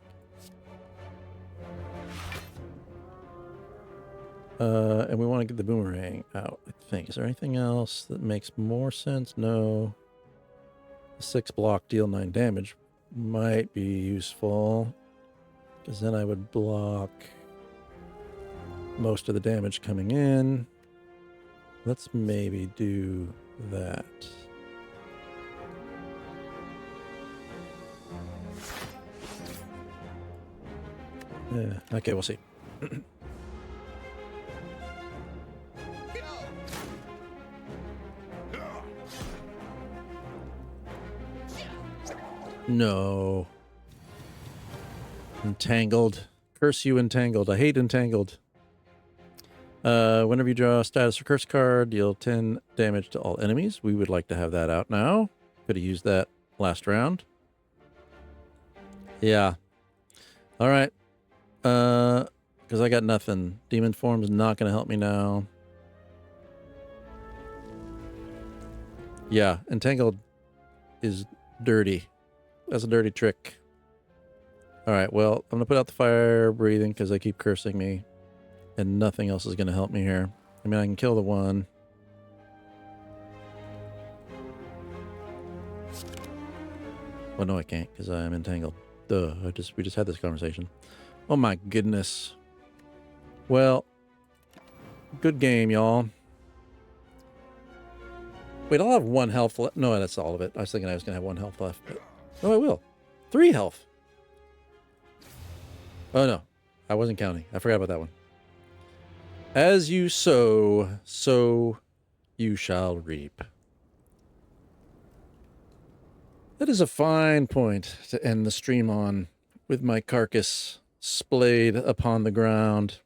Speaker 2: And we want to get the boomerang out, I think. Is there anything else that makes more sense? No. 6 block, deal 9 damage might be useful. Because then I would block most of the damage coming in. Let's maybe do that. Yeah, okay, we'll see. No. Entangled. Curse you, Entangled. I hate Entangled. Whenever you draw a status or curse card, deal 10 damage to all enemies. We would like to have that out now. Could have used that last round. Yeah. All right. Because I got nothing. Demon form's not going to help me now. Yeah, Entangled is dirty. That's a dirty trick. All right, well, I'm going to put out the fire breathing because they keep cursing me. And nothing else is going to help me here. I mean, I can kill the one. Well, no, I can't because I'm entangled. Duh, we just had this conversation. Oh my goodness. Well, good game, y'all. Wait, I'll have 1 health left. No, that's all of it. I was thinking I was going to have 1 health left. But... No, I will. 3 health. Oh, no. I wasn't counting. I forgot about that one. As you sow, so you shall reap. That is a fine point to end the stream on, with my carcass splayed upon the ground.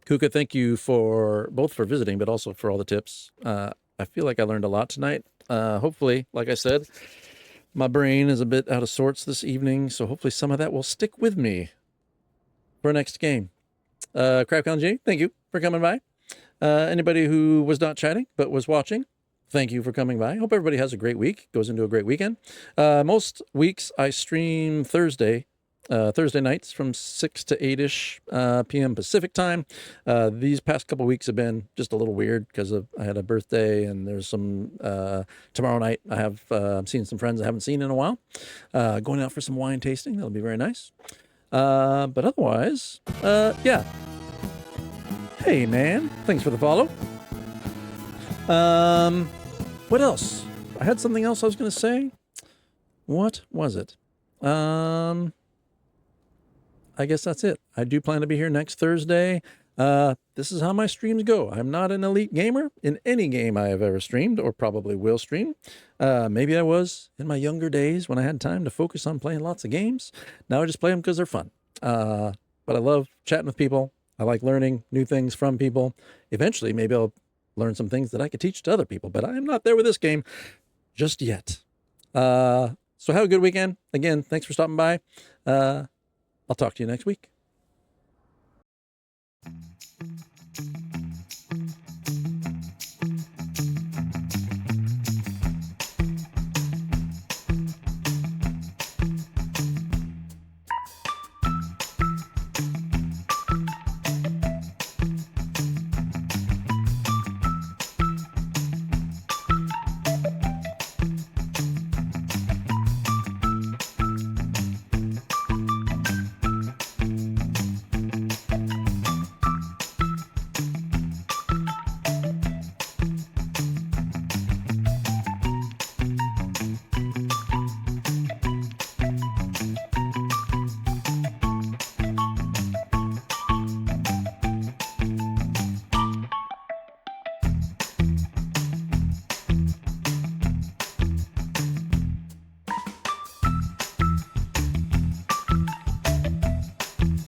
Speaker 2: Kuka, thank you for visiting, but also for all the tips. I feel like I learned a lot tonight. Hopefully, like I said, my brain is a bit out of sorts this evening, so hopefully some of that will stick with me for next game. Crabcon J, thank you for coming by. Anybody who was not chatting but was watching, thank you for coming by. Hope everybody has a great week, goes into a great weekend. Most weeks I stream Thursday nights from 6 to 8-ish p.m. Pacific time. These past couple weeks have been just a little weird because I had a birthday, and there's some tomorrow night I have seen some friends I haven't seen in a while. Going out for some wine tasting. That'll be very nice. But otherwise, yeah. Hey, man. Thanks for the follow. What else? I had something else I was going to say. What was it? I guess that's it. I do plan to be here next Thursday. This is how my streams go. I'm not an elite gamer in any game I have ever streamed or probably will stream. Maybe I was in my younger days when I had time to focus on playing lots of games. Now I just play them because they're fun. But I love chatting with people. I like learning new things from people. Eventually, maybe I'll learn some things that I could teach to other people, but I'm not there with this game just yet. So have a good weekend. Again, thanks for stopping by. I'll talk to you next week.